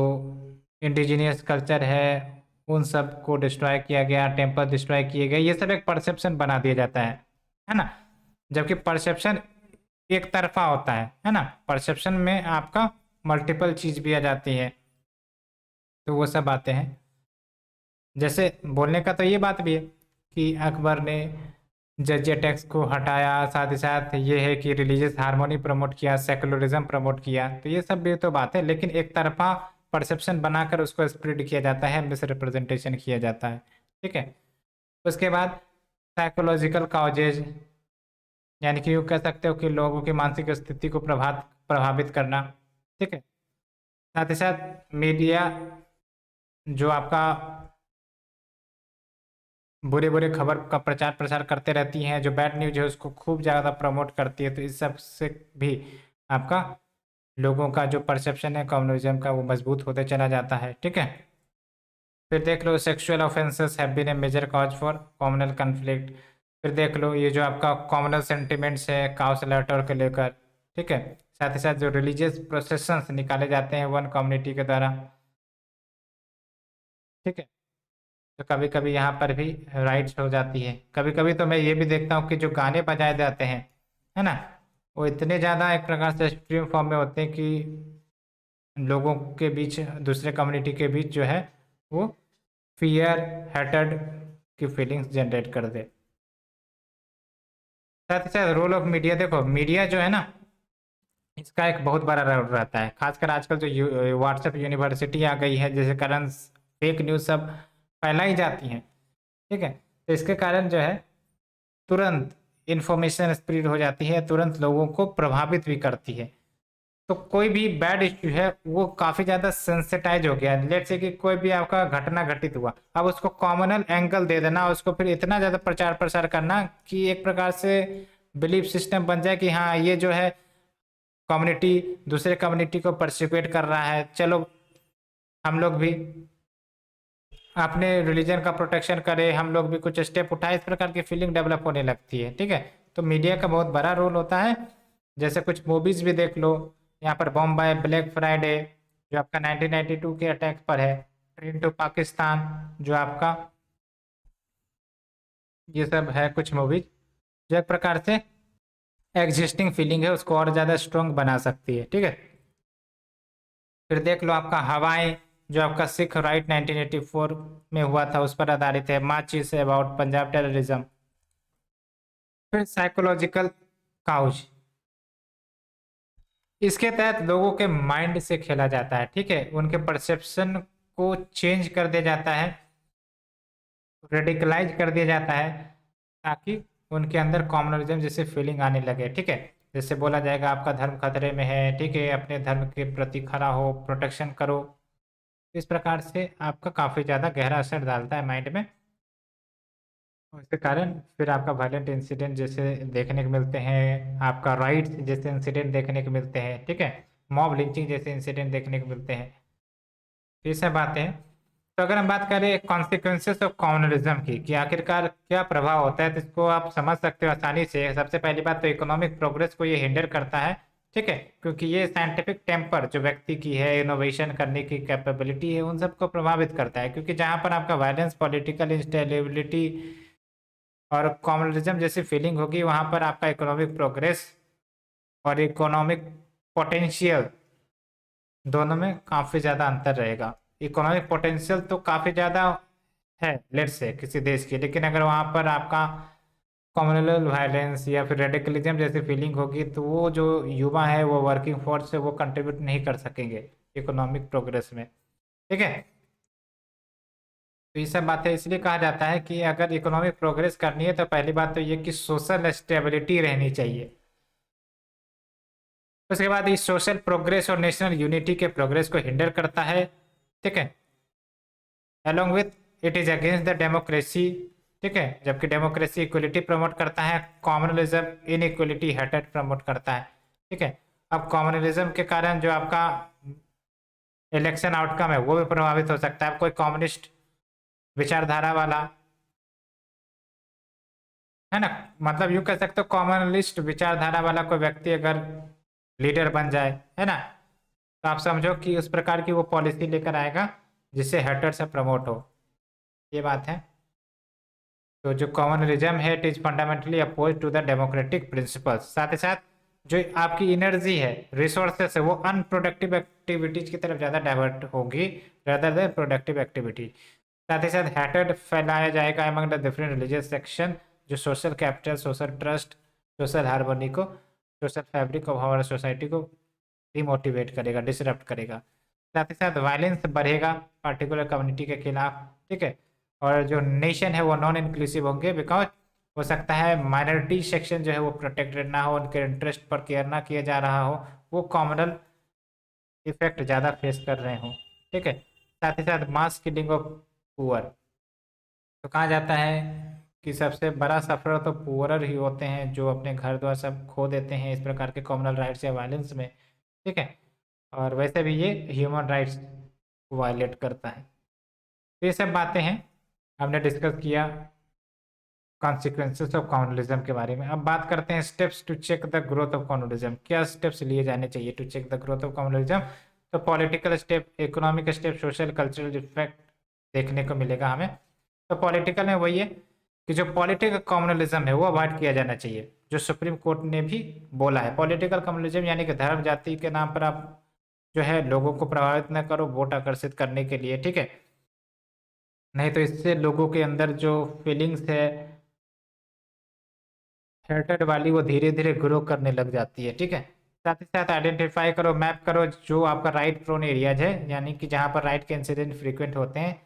S1: इंडिजिनियस कल्चर है उन सब को डिस्ट्रॉय किया गया, टेम्पल डिस्ट्रॉय किए गए, ये सब एक परसेप्शन बना दिया जाता है ना। जबकि परसेप्शन एक तरफा होता है ना, परसेप्शन में आपका मल्टीपल चीज भी आ जाती है। तो वो सब बातें हैं। जैसे बोलने का तो ये बात भी है कि अकबर ने जजिया टैक्स को हटाया, साथ ही साथ ये है कि रिलीजियस हार्मोनी प्रमोट किया, सेकुलरिज्म प्रमोट किया, तो ये सब भी तो बात है, लेकिन एक तरफा परसेप्शन बनाकर उसको स्प्रेड किया जाता है, मिस रिप्रेजेंटेशन किया जाता है, ठीक है। उसके बाद साइकोलॉजिकल कॉजेज, यानी कि यूँ कह सकते हो कि लोगों की मानसिक स्थिति को प्रभावित करना, ठीक है। साथ ही साथ मीडिया जो आपका बुरे बुरे खबर का प्रचार प्रसार करते रहती हैं, जो बैड न्यूज है उसको खूब ज़्यादा प्रमोट करती है, तो इस सब से भी आपका लोगों का जो परसेप्शन है कम्युनिज्म का वो मजबूत होते चला जाता है, ठीक है। फिर देख लो sexual offences have been a major cause for communal conflict. फिर देख लो ये जो आपका कॉमनल सेंटिमेंट्स है काउस लेटर को लेकर, ठीक है, साथ ही साथ जो रिलीजियस प्रोसेशंस निकाले जाते हैं वन कम्युनिटी के द्वारा, ठीक है, तो कभी कभी यहाँ पर भी राइट्स हो जाती है। कभी कभी तो मैं ये भी देखता हूँ कि जो गाने बजाए जाते हैं, है ना, वो इतने ज़्यादा एक प्रकार से एक्सट्रीम फॉर्म में होते हैं कि लोगों के बीच, दूसरे कम्युनिटी के बीच जो है वो फियर हेटेड की फीलिंग्स जनरेट कर दे। साथ ही साथ रोल ऑफ मीडिया, देखो मीडिया जो है ना इसका एक बहुत बड़ा रोल रहता है, खासकर आजकल जो व्हाट्सएप यूनिवर्सिटी आ गई है जिसके कारण फेक न्यूज़ सब फैलाई जाती हैं, ठीक है, तो इसके कारण जो है तुरंत इंफॉर्मेशन स्प्रेड हो जाती है, तुरंत लोगों को प्रभावित भी करती है। तो कोई भी बैड इश्यू है वो काफ़ी ज़्यादा सेंसिटाइज हो गया, लेट से कि कोई भी आपका घटना घटित हुआ, अब उसको कॉमनल एंगल दे देना, उसको फिर इतना ज़्यादा प्रचार प्रसार करना कि एक प्रकार से बिलीफ सिस्टम बन जाए कि हाँ ये जो है कम्युनिटी दूसरे कम्युनिटी को परसिक्यूट कर रहा है, चलो हम लोग भी अपने रिलीजन का प्रोटेक्शन करें, हम लोग भी कुछ स्टेप उठाए, इस प्रकार की फीलिंग डेवलप होने लगती है, ठीक है। तो मीडिया का बहुत बड़ा रोल होता है। जैसे कुछ मूवीज भी देख लो, यहाँ पर बॉम्बे ब्लैक फ्राइडे जो आपका 1992 के अटैक पर है, ट्रेन टू पाकिस्तान जो आपका, ये सब है कुछ मूवीज जो एक प्रकार से एग्जिस्टिंग फीलिंग है उसको और ज़्यादा स्ट्रॉन्ग बना सकती है, ठीक है। फिर देख लो आपका हवाएं जो आपका सिख राइट 1984 में हुआ था उस पर आधारित है, माचिस अबाउट पंजाब टेररिज्म। फिर साइकोलॉजिकल काउज, इसके तहत लोगों के माइंड से खेला जाता है, ठीक है, उनके परसेप्शन को चेंज कर दिया जाता है, रेडिकलाइज कर दिया जाता है, ताकि उनके अंदर कॉम्युनलिज्म जैसे फीलिंग आने लगे, ठीक है। जैसे बोला जाएगा आपका धर्म खतरे में है, ठीक है, अपने धर्म के प्रति खड़ा हो, प्रोटेक्शन करो, इस प्रकार से आपका काफ़ी ज़्यादा गहरा असर डालता है माइंड में। और इसके कारण फिर आपका वायलेंट इंसिडेंट जैसे देखने को मिलते हैं, आपका राइट्स जैसे इंसिडेंट देखने को मिलते हैं, ठीक है, मॉब लिंचिंग जैसे इंसिडेंट देखने को मिलते हैं, ये सब बातें हैं। तो अगर हम बात करें कॉन्सिक्वेंसेस ऑफ कम्युनलिज्म की कि आखिरकार क्या प्रभाव होता है, तो इसको आप समझ सकते हो आसानी से। सबसे पहली बात तो इकोनॉमिक प्रोग्रेस को ये हिंडर करता है, ठीक है, क्योंकि ये साइंटिफिक टेम्पर जो व्यक्ति की है, इनोवेशन करने की कैपेबिलिटी है, उन सबको प्रभावित करता है। क्योंकि जहाँ पर आपका वायलेंस, पॉलिटिकल इंस्टेबिलिटी और कम्युनलिज्म जैसी फीलिंग होगी, वहाँ पर आपका इकोनॉमिक प्रोग्रेस और इकोनॉमिक पोटेंशियल दोनों में काफ़ी ज़्यादा अंतर रहेगा। इकोनॉमिक पोटेंशियल तो काफ़ी ज़्यादा है लेट्स से किसी देश की, लेकिन अगर वहाँ पर आपका कम्युनल वायलेंस या फिर रेडिकलिज्म जैसी फीलिंग होगी, तो वो जो युवा है, वो वर्किंग फोर्स से वो कंट्रीब्यूट नहीं कर सकेंगे इकोनॉमिक प्रोग्रेस में, ठीक है। तो ये सब बातें इसलिए कहा जाता है कि अगर इकोनॉमिक प्रोग्रेस करनी है तो पहली बात तो ये कि सोशल स्टेबिलिटी रहनी चाहिए। उसके बाद इस सोशल प्रोग्रेस और नेशनल यूनिटी के प्रोग्रेस को हिंडर करता है, ठीक है। Along with it is against the democracy, ठीक है, जबकि डेमोक्रेसी इक्वलिटी प्रमोट करता है, कॉमनलिज्म इनइक्वलिटी हेटेड प्रमोट करता है, ठीक है। अब कॉमनलिज्म के कारण जो आपका इलेक्शन आउटकम है वो भी प्रभावित हो सकता है। कोई कम्युनिस्ट विचारधारा वाला है ना, मतलब यूं कह सकते हो कॉमनलिस्ट विचारधारा वाला कोई व्यक्ति अगर लीडर बन जाए, है ना, तो आप समझो कि उस प्रकार की वो पॉलिसी लेकर आएगा जिससे हेटर से प्रमोट हो, ये बात है। तो जो कॉमनलिज्म है it is fundamentally oppose to the democratic principles. साथ ही साथ जो आपकी एनर्जी है, रिसोर्सेस है, वो अनप्रोडक्टिव एक्टिविटीज की तरफ ज़्यादा डाइवर्ट होगी rather देन प्रोडक्टिव एक्टिविटी। साथ ही साथ हैटेड फैलाया जाएगा among the different religious section, जो social capital, social trust, social harmony को, सोशल फैब्रिक ऑफ हमारा सोसाइटी को डिमोटिवेट करेगा, डिसरप्ट करेगा। साथ ही साथ वायलेंस बढ़ेगा पार्टिकुलर कम्युनिटी के खिलाफ, ठीक है। और जो नेशन है वो नॉन इंक्लूसिव होंगे, बिकॉज हो सकता है माइनॉरिटी सेक्शन जो है वो प्रोटेक्टेड ना हो, उनके इंटरेस्ट पर केयर ना किया जा रहा हो, वो कॉमनल इफेक्ट ज़्यादा फेस कर रहे हों, ठीक है। साथ ही साथ मास किलिंग ऑफ पुअर, तो कहा जाता है कि सबसे बड़ा सफर तो पुअरर ही होते हैं, जो अपने घर द्वार सब खो देते हैं इस प्रकार के कॉमनल राइट्स या वायलेंस में, ठीक है। और वैसे भी ये ह्यूमन राइट्स को वायलेट करता है। तो ये सब बातें हैं, हमने डिस्कस किया कॉन्सिक्वेंसेस ऑफ कम्युनलिज्म के बारे में। अब बात करते हैं steps to check the growth of communalism. क्या स्टेप्स लिए जाने चाहिए to check the growth of communalism? तो political step, economic step, social cultural effect देखने को मिलेगा हमें। तो पॉलिटिकल में वही है कि जो पॉलिटिकल कम्युनलिज्म है वो अवॉइड किया जाना चाहिए, जो सुप्रीम कोर्ट ने भी बोला है। पॉलिटिकल कम्युनलिज्म यानी कि धर्म जाति के नाम पर आप जो है लोगों को प्रभावित न करो वोट आकर्षित करने के लिए, ठीक है। नहीं तो इससे लोगों के अंदर जो फीलिंग्स है हेटेड वाली, वो धीरे धीरे ग्रो करने लग जाती है, ठीक है। साथ ही साथ आइडेंटिफाई करो, मैप करो जो आपका राइट प्रोन एरियाज है, यानी कि जहाँ पर राइट के इंसिडेंट फ्रीक्वेंट होते हैं,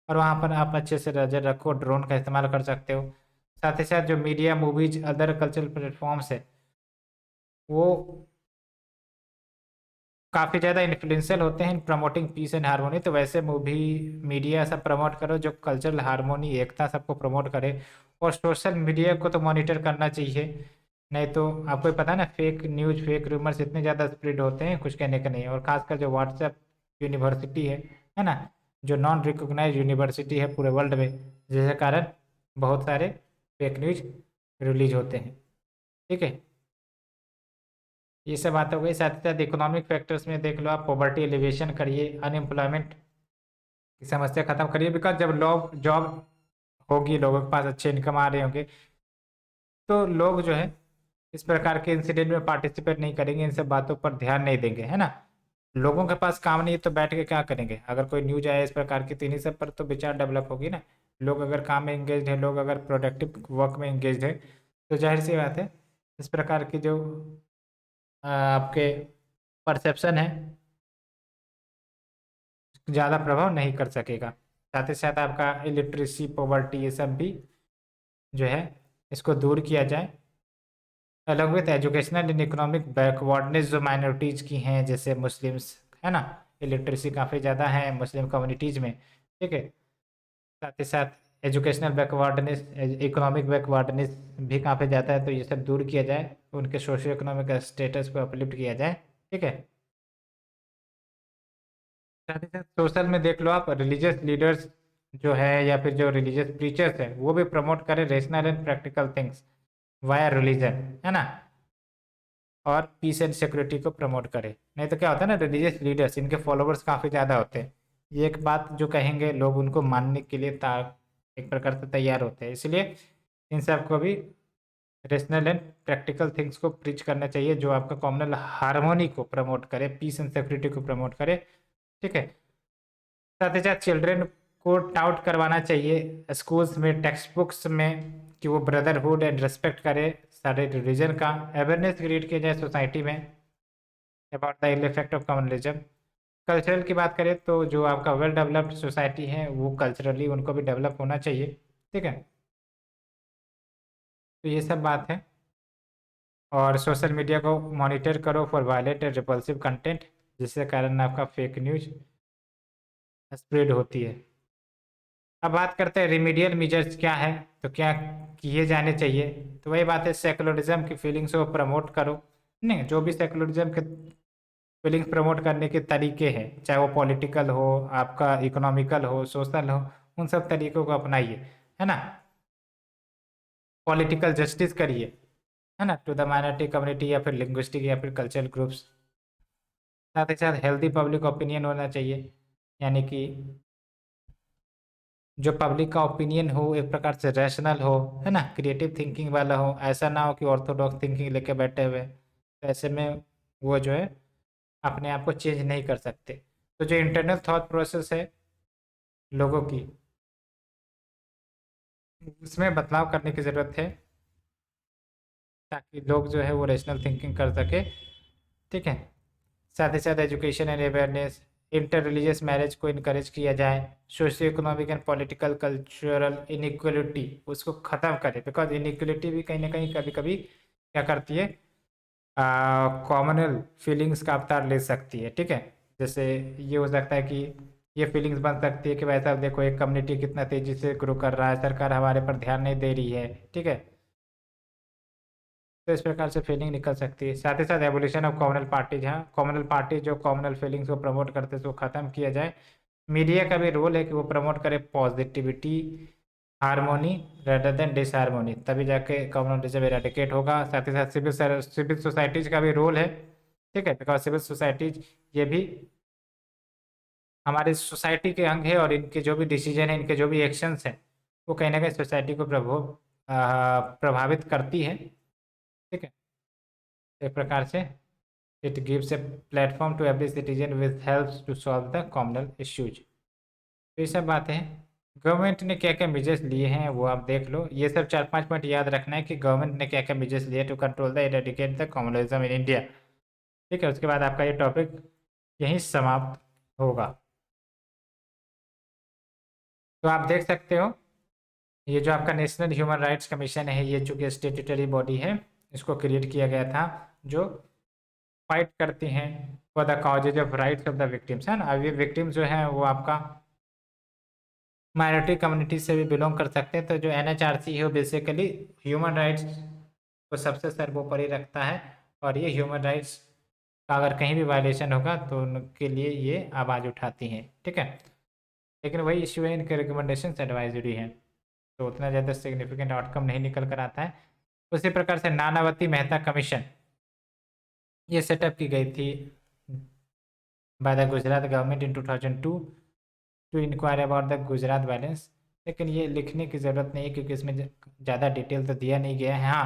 S1: और वहाँ पर आप अच्छे से नजर रखो, ड्रोन का इस्तेमाल कर सकते हो। साथ ही साथ जो media, movies, other cultural platforms है वो काफ़ी ज़्यादा इन्फ्लुएंशियल होते हैं in promoting peace and harmony. तो वैसे मूवी, मीडिया सब प्रमोट करो जो कल्चरल हारमोनी, एकता सबको प्रमोट करे। और सोशल मीडिया को तो मॉनिटर करना चाहिए, नहीं तो आपको ही पता है ना, फेक न्यूज, फेक रूमर्स इतने ज़्यादा स्प्रेड होते हैं, कुछ कहने का नहीं। और खासकर जो व्हाट्सएप यूनिवर्सिटी है ना, जो नॉन रिकॉग्नाइज यूनिवर्सिटी है पूरे वर्ल्ड में, जिसके कारण बहुत सारे फेक न्यूज रिलीज होते हैं, ठीक है। ये सब बात हो गई। साथ ही साथ इकोनॉमिक फैक्टर्स में देख लो आप, पॉवर्टी एलिवेशन करिए, अनएम्प्लॉयमेंट की समस्या खत्म करिए। बिकॉज जब लोग जॉब होगी, लोगों के पास अच्छे इनकम आ रहे होंगे, तो लोग जो है इस प्रकार के इंसिडेंट में पार्टिसिपेट नहीं करेंगे, इन सब बातों पर ध्यान नहीं देंगे, है ना। लोगों के पास काम नहीं है तो बैठ के क्या करेंगे? अगर कोई न्यूज आए इस प्रकार की, तो इन्हीं सब पर तो विचार डेवलप होगी ना। लोग अगर काम में इंगेज है, लोग अगर प्रोडक्टिव वर्क में इंगेज है, तो जाहिर सी बात है इस प्रकार की जो आपके परसेप्शन है ज़्यादा प्रभाव नहीं कर सकेगा। साथ ही साथ आपका इलिटरेसी, पॉवर्टी, ये सब भी जो है इसको दूर किया जाए। Along with educational and economic backwardness जो माइनॉरिटीज़ की हैं, जैसे मुस्लिम्स, है ना, इलिटरेसी काफ़ी ज़्यादा है मुस्लिम कम्युनिटीज़ में, ठीक है। साथ ही साथ एजुकेशनल बैकवर्डनेस, इकोनॉमिक बैकवर्डनेस भी काफ़ी ज़्यादा है, तो ये सब दूर किया जाए, उनके सोशियो इकोनॉमिक स्टेटस को अपलिफ्ट किया जाए, ठीक है। साथ ही साथ सोशल में देख लो आप, रिलीजियस लीडर्स जो है या फिर जो रिलीजियस प्रीचर्स है वो भी प्रमोट करें rational and practical things via religion, है ना, और पीस एंड सिक्योरिटी को प्रमोट करे। नहीं तो क्या होता है ना, रिलीजियस लीडर्स इनके फॉलोवर्स काफ़ी ज़्यादा होते हैं, ये एक बात जो कहेंगे लोग उनको मानने के लिए एक प्रकार से तैयार होते हैं, इसलिए इन सबको भी रेशनल एंड प्रैक्टिकल थिंग्स को प्रीच करना चाहिए जो आपका कॉमनल हार्मोनी को प्रमोट करे, पीस एंड सिक्योरिटी को प्रमोट करे। ठीक है, साथ ही साथ चिल्ड्रेन को टाउट करवाना चाहिए स्कूल्स में, टेक्स्ट बुक्स में, कि वो ब्रदरहुड एंड रिस्पेक्ट करे सारे रिलीजन का। अवेयरनेस क्रिएट किया जाए सोसाइटी में about the ill effect of communalism. Cultural की बात करें तो जो आपका वेल डेवलप्ड सोसाइटी है वो कल्चरली उनको भी डेवलप होना चाहिए। ठीक है, तो ये सब बात है। और सोशल मीडिया को मॉनिटर करो for violent and repulsive content, जिसके कारण आपका फेक न्यूज स्प्रेड होती है। अब बात करते हैं रिमीडियल मेजर्स क्या है, तो क्या किए जाने चाहिए। तो वही बात है, सेकुलरिज्म की फीलिंग्स को प्रमोट करो। नहीं, जो भी सेकुलरिज्म के फीलिंग्स प्रमोट करने के तरीके हैं, चाहे वो पॉलिटिकल हो, आपका इकोनॉमिकल हो, सोशल हो, उन सब तरीकों को अपनाइए, है ना। पॉलिटिकल जस्टिस करिए, है ना, टू द माइनॉरिटी कम्युनिटी या फिर लिंग्विस्टिक या फिर कल्चरल ग्रुप्स। साथ ही साथ हेल्दी पब्लिक ओपिनियन होना चाहिए, यानी कि जो पब्लिक का ओपिनियन हो एक प्रकार से रैशनल हो, है ना, क्रिएटिव थिंकिंग वाला हो, ऐसा ना हो कि ऑर्थोडॉक्स थिंकिंग लेके बैठे हुए, तो ऐसे में वो जो है अपने आप को चेंज नहीं कर सकते। तो जो इंटरनल थॉट प्रोसेस है लोगों की, उसमें बदलाव करने की ज़रूरत है ताकि लोग जो है वो रैशनल थिंकिंग कर सके। ठीक है, साथ ही साथ education and awareness, inter religious marriage को इनकरेज किया जाए, socio economic and political cultural inequality उसको ख़त्म करें, बिकॉज इनइक्वलिटी भी कहीं ना कहीं कभी कभी क्या करती है, कॉमनल फीलिंग्स का अवतार ले सकती है। ठीक है, जैसे ये हो सकता है कि ये फीलिंग्स बन सकती है कि वैसा देखो एक कम्युनिटी कितना तेज़ी से ग्रो कर रहा है, सरकार हमारे पर ध्यान नहीं दे रही है। ठीक है, तो इस प्रकार से फीलिंग निकल सकती है। साथ ही साथ एवोल्यूशन ऑफ कॉमनल पार्टी, जहाँ कॉमनल पार्टी जो कॉमनल फीलिंग्स को प्रमोट करते हैं उसको ख़त्म किया जाए। मीडिया का भी रोल है कि वो प्रमोट करे positivity, harmony rather than disharmony, तभी जाके कम्युनलिज्म एराडिकेट होगा। साथ ही साथ सिविल सोसाइटीज का भी रोल है। ठीक है, बिकॉज सिविल सोसाइटीज ये भी हमारे सोसाइटी के अंग है और इनके जो भी डिसीजन है, इनके जो भी एक्शंस हैं, वो कहीं ना कहीं सोसाइटी को प्रभावित करती है। ठीक है, एक प्रकार से it gives a platform to every citizen with helps to solve the communal issues. तो ये सब बातें हैं। गवर्नमेंट ने क्या क्या मेजर्स लिए हैं वो आप देख लो, ये सब 4-5 पॉइंट याद रखना है कि गवर्नमेंट ने क्या क्या मेजर्स लिए to control the eradicate the communalism in India. ठीक है, उसके बाद आपका ये टॉपिक यहीं समाप्त होगा। तो आप देख सकते हो, ये जो आपका नेशनल ह्यूमन राइट्स कमीशन है, ये चूंकि स्टेट्यूटरी बॉडी है, इसको क्रिएट किया गया था, जो फाइट करती हैं for the causes of rights of the victims, है ना। अब ये विक्टिम जो है वो आपका माइनॉरिटी कम्युनिटी से भी बिलोंग कर सकते हैं। तो जो एनएचआरसी है वो बेसिकली ह्यूमन राइट्स को सबसे सर्वोपरि रखता है, और ये ह्यूमन राइट्स का अगर कहीं भी वायलेशन होगा तो उनके लिए ये आवाज़ उठाती हैं। ठीक है, लेकिन वही इश्यू है, इनके रिकमेंडेशन एडवाइजरी हैं, तो उतना ज़्यादा सिग्निफिकेंट आउटकम नहीं निकल कर आता है। उसी प्रकार से नानावती मेहता कमीशन ये सेटअप की गई थी by the Gujarat government in 2002 to inquire about the Gujarat violence. लेकिन ये लिखने की ज़रूरत नहीं है क्योंकि इसमें ज़्यादा डिटेल तो दिया नहीं गया है। हाँ,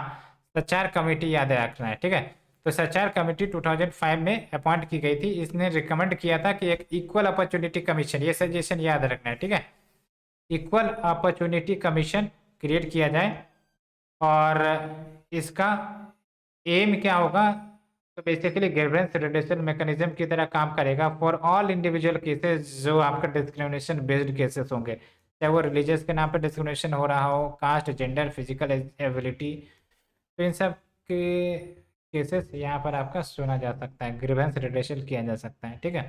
S1: सचार कमेटी याद रखना है। ठीक है, तो सचार कमेटी 2005 में अपॉइंट की गई थी, इसने रिकमेंड किया था कि एक इक्वल अपॉर्चुनिटी कमीशन, ये सजेशन याद रखना है। ठीक है, इक्वल अपॉर्चुनिटी कमीशन क्रिएट किया जाए, और इसका एम क्या होगा, तो बेसिकली ग्रीवेंस रिडक्शन मैकेनिज्म की तरह काम करेगा फॉर ऑल इंडिविजुअल केसेस जो आपका डिस्क्रिमिनेशन बेस्ड केसेस होंगे, चाहे वो रिलीजियस के नाम पर डिस्क्रिमिनेशन हो रहा हो, कास्ट, जेंडर, फिजिकल एबिलिटी, तो इन सब के केसेस यहाँ पर आपका सुना जा सकता है, ग्रीवेंस रिडक्शन किया जा सकता है। ठीक है,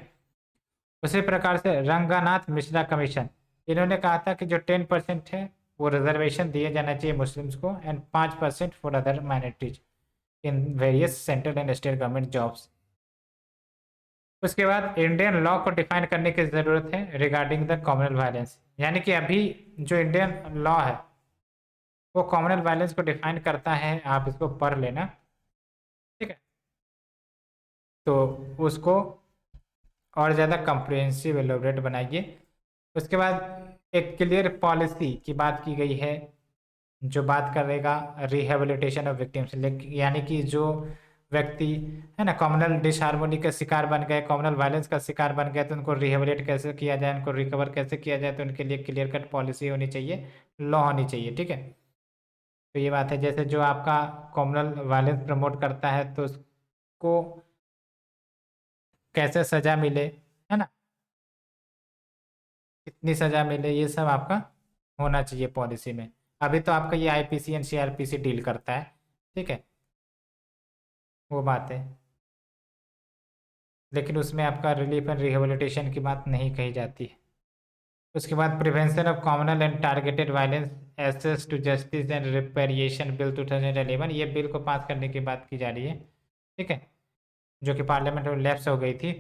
S1: उसी प्रकार से रंगानाथ मिश्रा कमीशन, इन्होंने कहा था कि जो 10% है वो रिजर्वेशन दिए जाना चाहिए मुस्लिम्स को, and 5% for other minorities in various central and state government jobs. उसके बाद इंडियन लॉ को डिफाइन करने की ज़रूरत है रिगार्डिंग द कम्युनल वायलेंस, यानी कि अभी जो इंडियन लॉ है वो कम्युनल वायलेंस को डिफाइन करता है, आप इसको पढ़ लेना, ठीक है। तो उसको और ज़्यादा कम्प्रिहेंसिव एलोबरेट बनाइए। उसके बाद एक क्लियर पॉलिसी की बात की गई है जो बात करेगा रिहेबिलिटेशन ऑफ विक्टिम्स, यानी कि जो व्यक्ति है ना कम्युनल डिसहार्मोनी का शिकार बन गए, कम्युनल वायलेंस का शिकार बन गए, तो उनको रिहेबिलिट कैसे किया जाए, उनको रिकवर कैसे किया जाए, तो उनके लिए क्लियर कट पॉलिसी होनी चाहिए, लॉ होनी चाहिए, ठीक है। तो ये बात है, जैसे जो आपका कम्युनल वायलेंस प्रमोट करता है तो उसको कैसे सजा मिले, है ना, कितनी सजा मिले, ये सब आपका होना चाहिए पॉलिसी में। अभी तो आपका ये आईपीसी एंड सीआरपीसी डील करता है, ठीक है, वो बात है, लेकिन उसमें आपका रिलीफ एंड रिहेबिलिटेशन की बात नहीं कही जाती है। उसके बाद prevention of communal and targeted violence, access to justice and reparation bill 2011, ये बिल को पास करने की बात की जा रही है, ठीक है, जो कि पार्लियामेंट में लैप्स हो गई थी।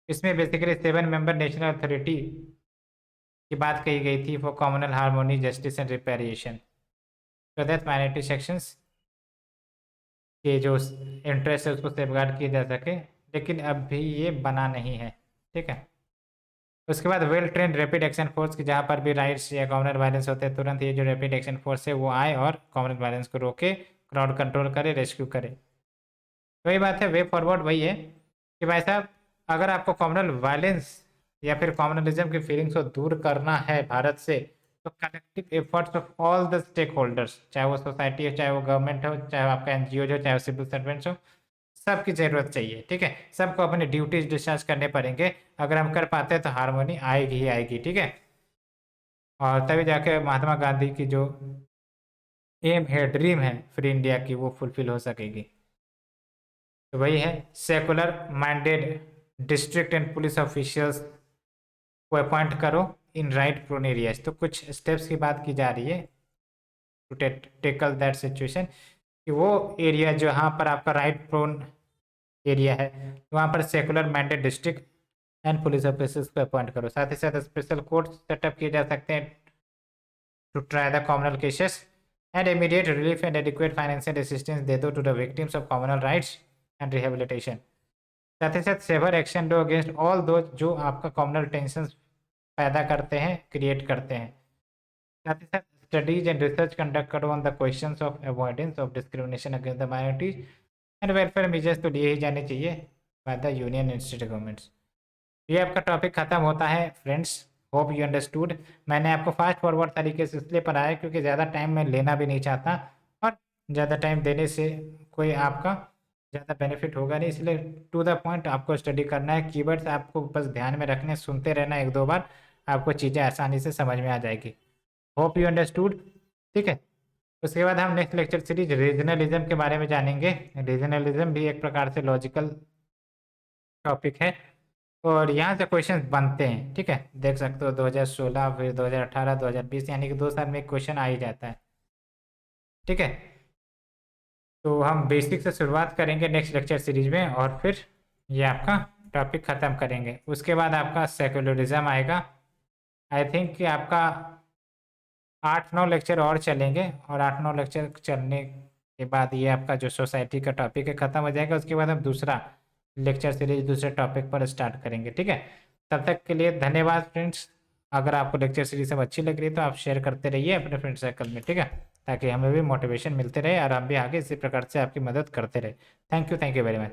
S1: इसमें बेसिकली 7 मेंबर नेशनल अथॉरिटी की बात कही गई थी for communal harmony justice and reparation, so that minority sections के जो इंटरेस्ट है उसको सेफगार्ड किया जा सके, लेकिन अभी ये बना नहीं है, ठीक है। उसके बाद well trained rapid action force की, जहाँ पर भी राइट्स या कॉमनल वायलेंस होते हैं, तुरंत ये जो रैपिड एक्शन फोर्स है वो आए और कॉमनल वायलेंस को रोके, क्राउड कंट्रोल करे, रेस्क्यू करे। वही बात है, वे फॉरवर्ड वही है कि भाई साहब अगर आपको कॉमनल वायलेंस या फिर कॉमनलिज्म की फीलिंग्स को दूर करना है भारत से, तो collective efforts of all the stakeholders, चाहे वो सोसाइटी हो, चाहे वो गवर्नमेंट हो, चाहे आपका एनजीओ हो, चाहे वो सिविल सर्वेंट्स हो, सबकी ज़रूरत चाहिए, ठीक है। सबको अपने ड्यूटीज डिस्चार्ज करने पड़ेंगे, अगर हम कर पाते हैं तो हारमोनी आएगी ही आएगी, ठीक है। और तभी जाके महात्मा गांधी की जो एम है, ड्रीम है फ्री इंडिया की, वो फुलफिल हो सकेगी। तो वही है, secular minded district and police officials को अपॉइंट करो इन राइट प्रोन एरियाज। तो कुछ स्टेप्स की बात की जा रही है टू टेकल दैट सिचुएशन, कि वो एरिया जहाँ पर आपका राइट प्रोन एरिया है वहाँ पर secular minded district and police officers को अपॉइंट करो। साथ ही साथ स्पेशल कोर्ट सेटअप किए जा सकते हैं to try the communal cases and immediate relief and adequate financial assistance दे दो to the victims of communal riots and rehabilitation. साथ ही साथ सेवर एक्शन लो अगेंस्ट ऑल दो जो आपका कॉमनल टेंशन पैदा करते हैं, क्रिएट करते हैं। साथ ही साथ स्टडीज एंड रिसर्च कंडक्ट करो on the questions of avoidance of discrimination against the minorities and welfare measures तो लिए ही जाने चाहिए by the union and state governments. ये आपका टॉपिक खत्म होता है फ्रेंड्स, होप यू अंडरस्टूड। मैंने आपको फास्ट फॉरवर्ड तरीके से इसलिए पढ़ाया क्योंकि ज़्यादा टाइम मैं लेना भी नहीं चाहता, और ज़्यादा टाइम देने से कोई आपका ज़्यादा बेनिफिट होगा नहीं, इसलिए टू द पॉइंट आपको स्टडी करना है। कीवर्ड्स आपको बस ध्यान में रखने, सुनते रहना एक दो बार, आपको चीज़ें आसानी से समझ में आ जाएगी। होप यू अंडरस्टूड, ठीक है। उसके बाद हम नेक्स्ट लेक्चर सीरीज रीजनलिज्म के बारे में जानेंगे। रीजनलिज्म भी एक प्रकार से लॉजिकल टॉपिक है और यहाँ से क्वेश्चन बनते हैं, ठीक है। देख सकते हो 2016 फिर 2018 2020, यानी कि 2 साल में एक क्वेश्चन आ ही जाता है, ठीक है। तो हम बेसिक से शुरुआत करेंगे नेक्स्ट लेक्चर सीरीज में और फिर ये आपका टॉपिक ख़त्म करेंगे। उसके बाद आपका सेकुलरिज्म आएगा। आई थिंक कि आपका 8-9 लेक्चर और चलेंगे और 8-9 लेक्चर चलने के बाद ये आपका जो सोसाइटी का टॉपिक है ख़त्म हो जाएगा। उसके बाद हम दूसरा लेक्चर सीरीज दूसरे टॉपिक पर स्टार्ट करेंगे, ठीक है। तब तक के लिए धन्यवाद फ्रेंड्स। अगर आपको लेक्चर सीरीज सब अच्छी लग रही है तो आप शेयर करते रहिए अपने फ्रेंड सर्कल में, ठीक है, ताकि हमें भी मोटिवेशन मिलते रहे और हम भी आगे इसी प्रकार से आपकी मदद करते रहे। Thank you very much.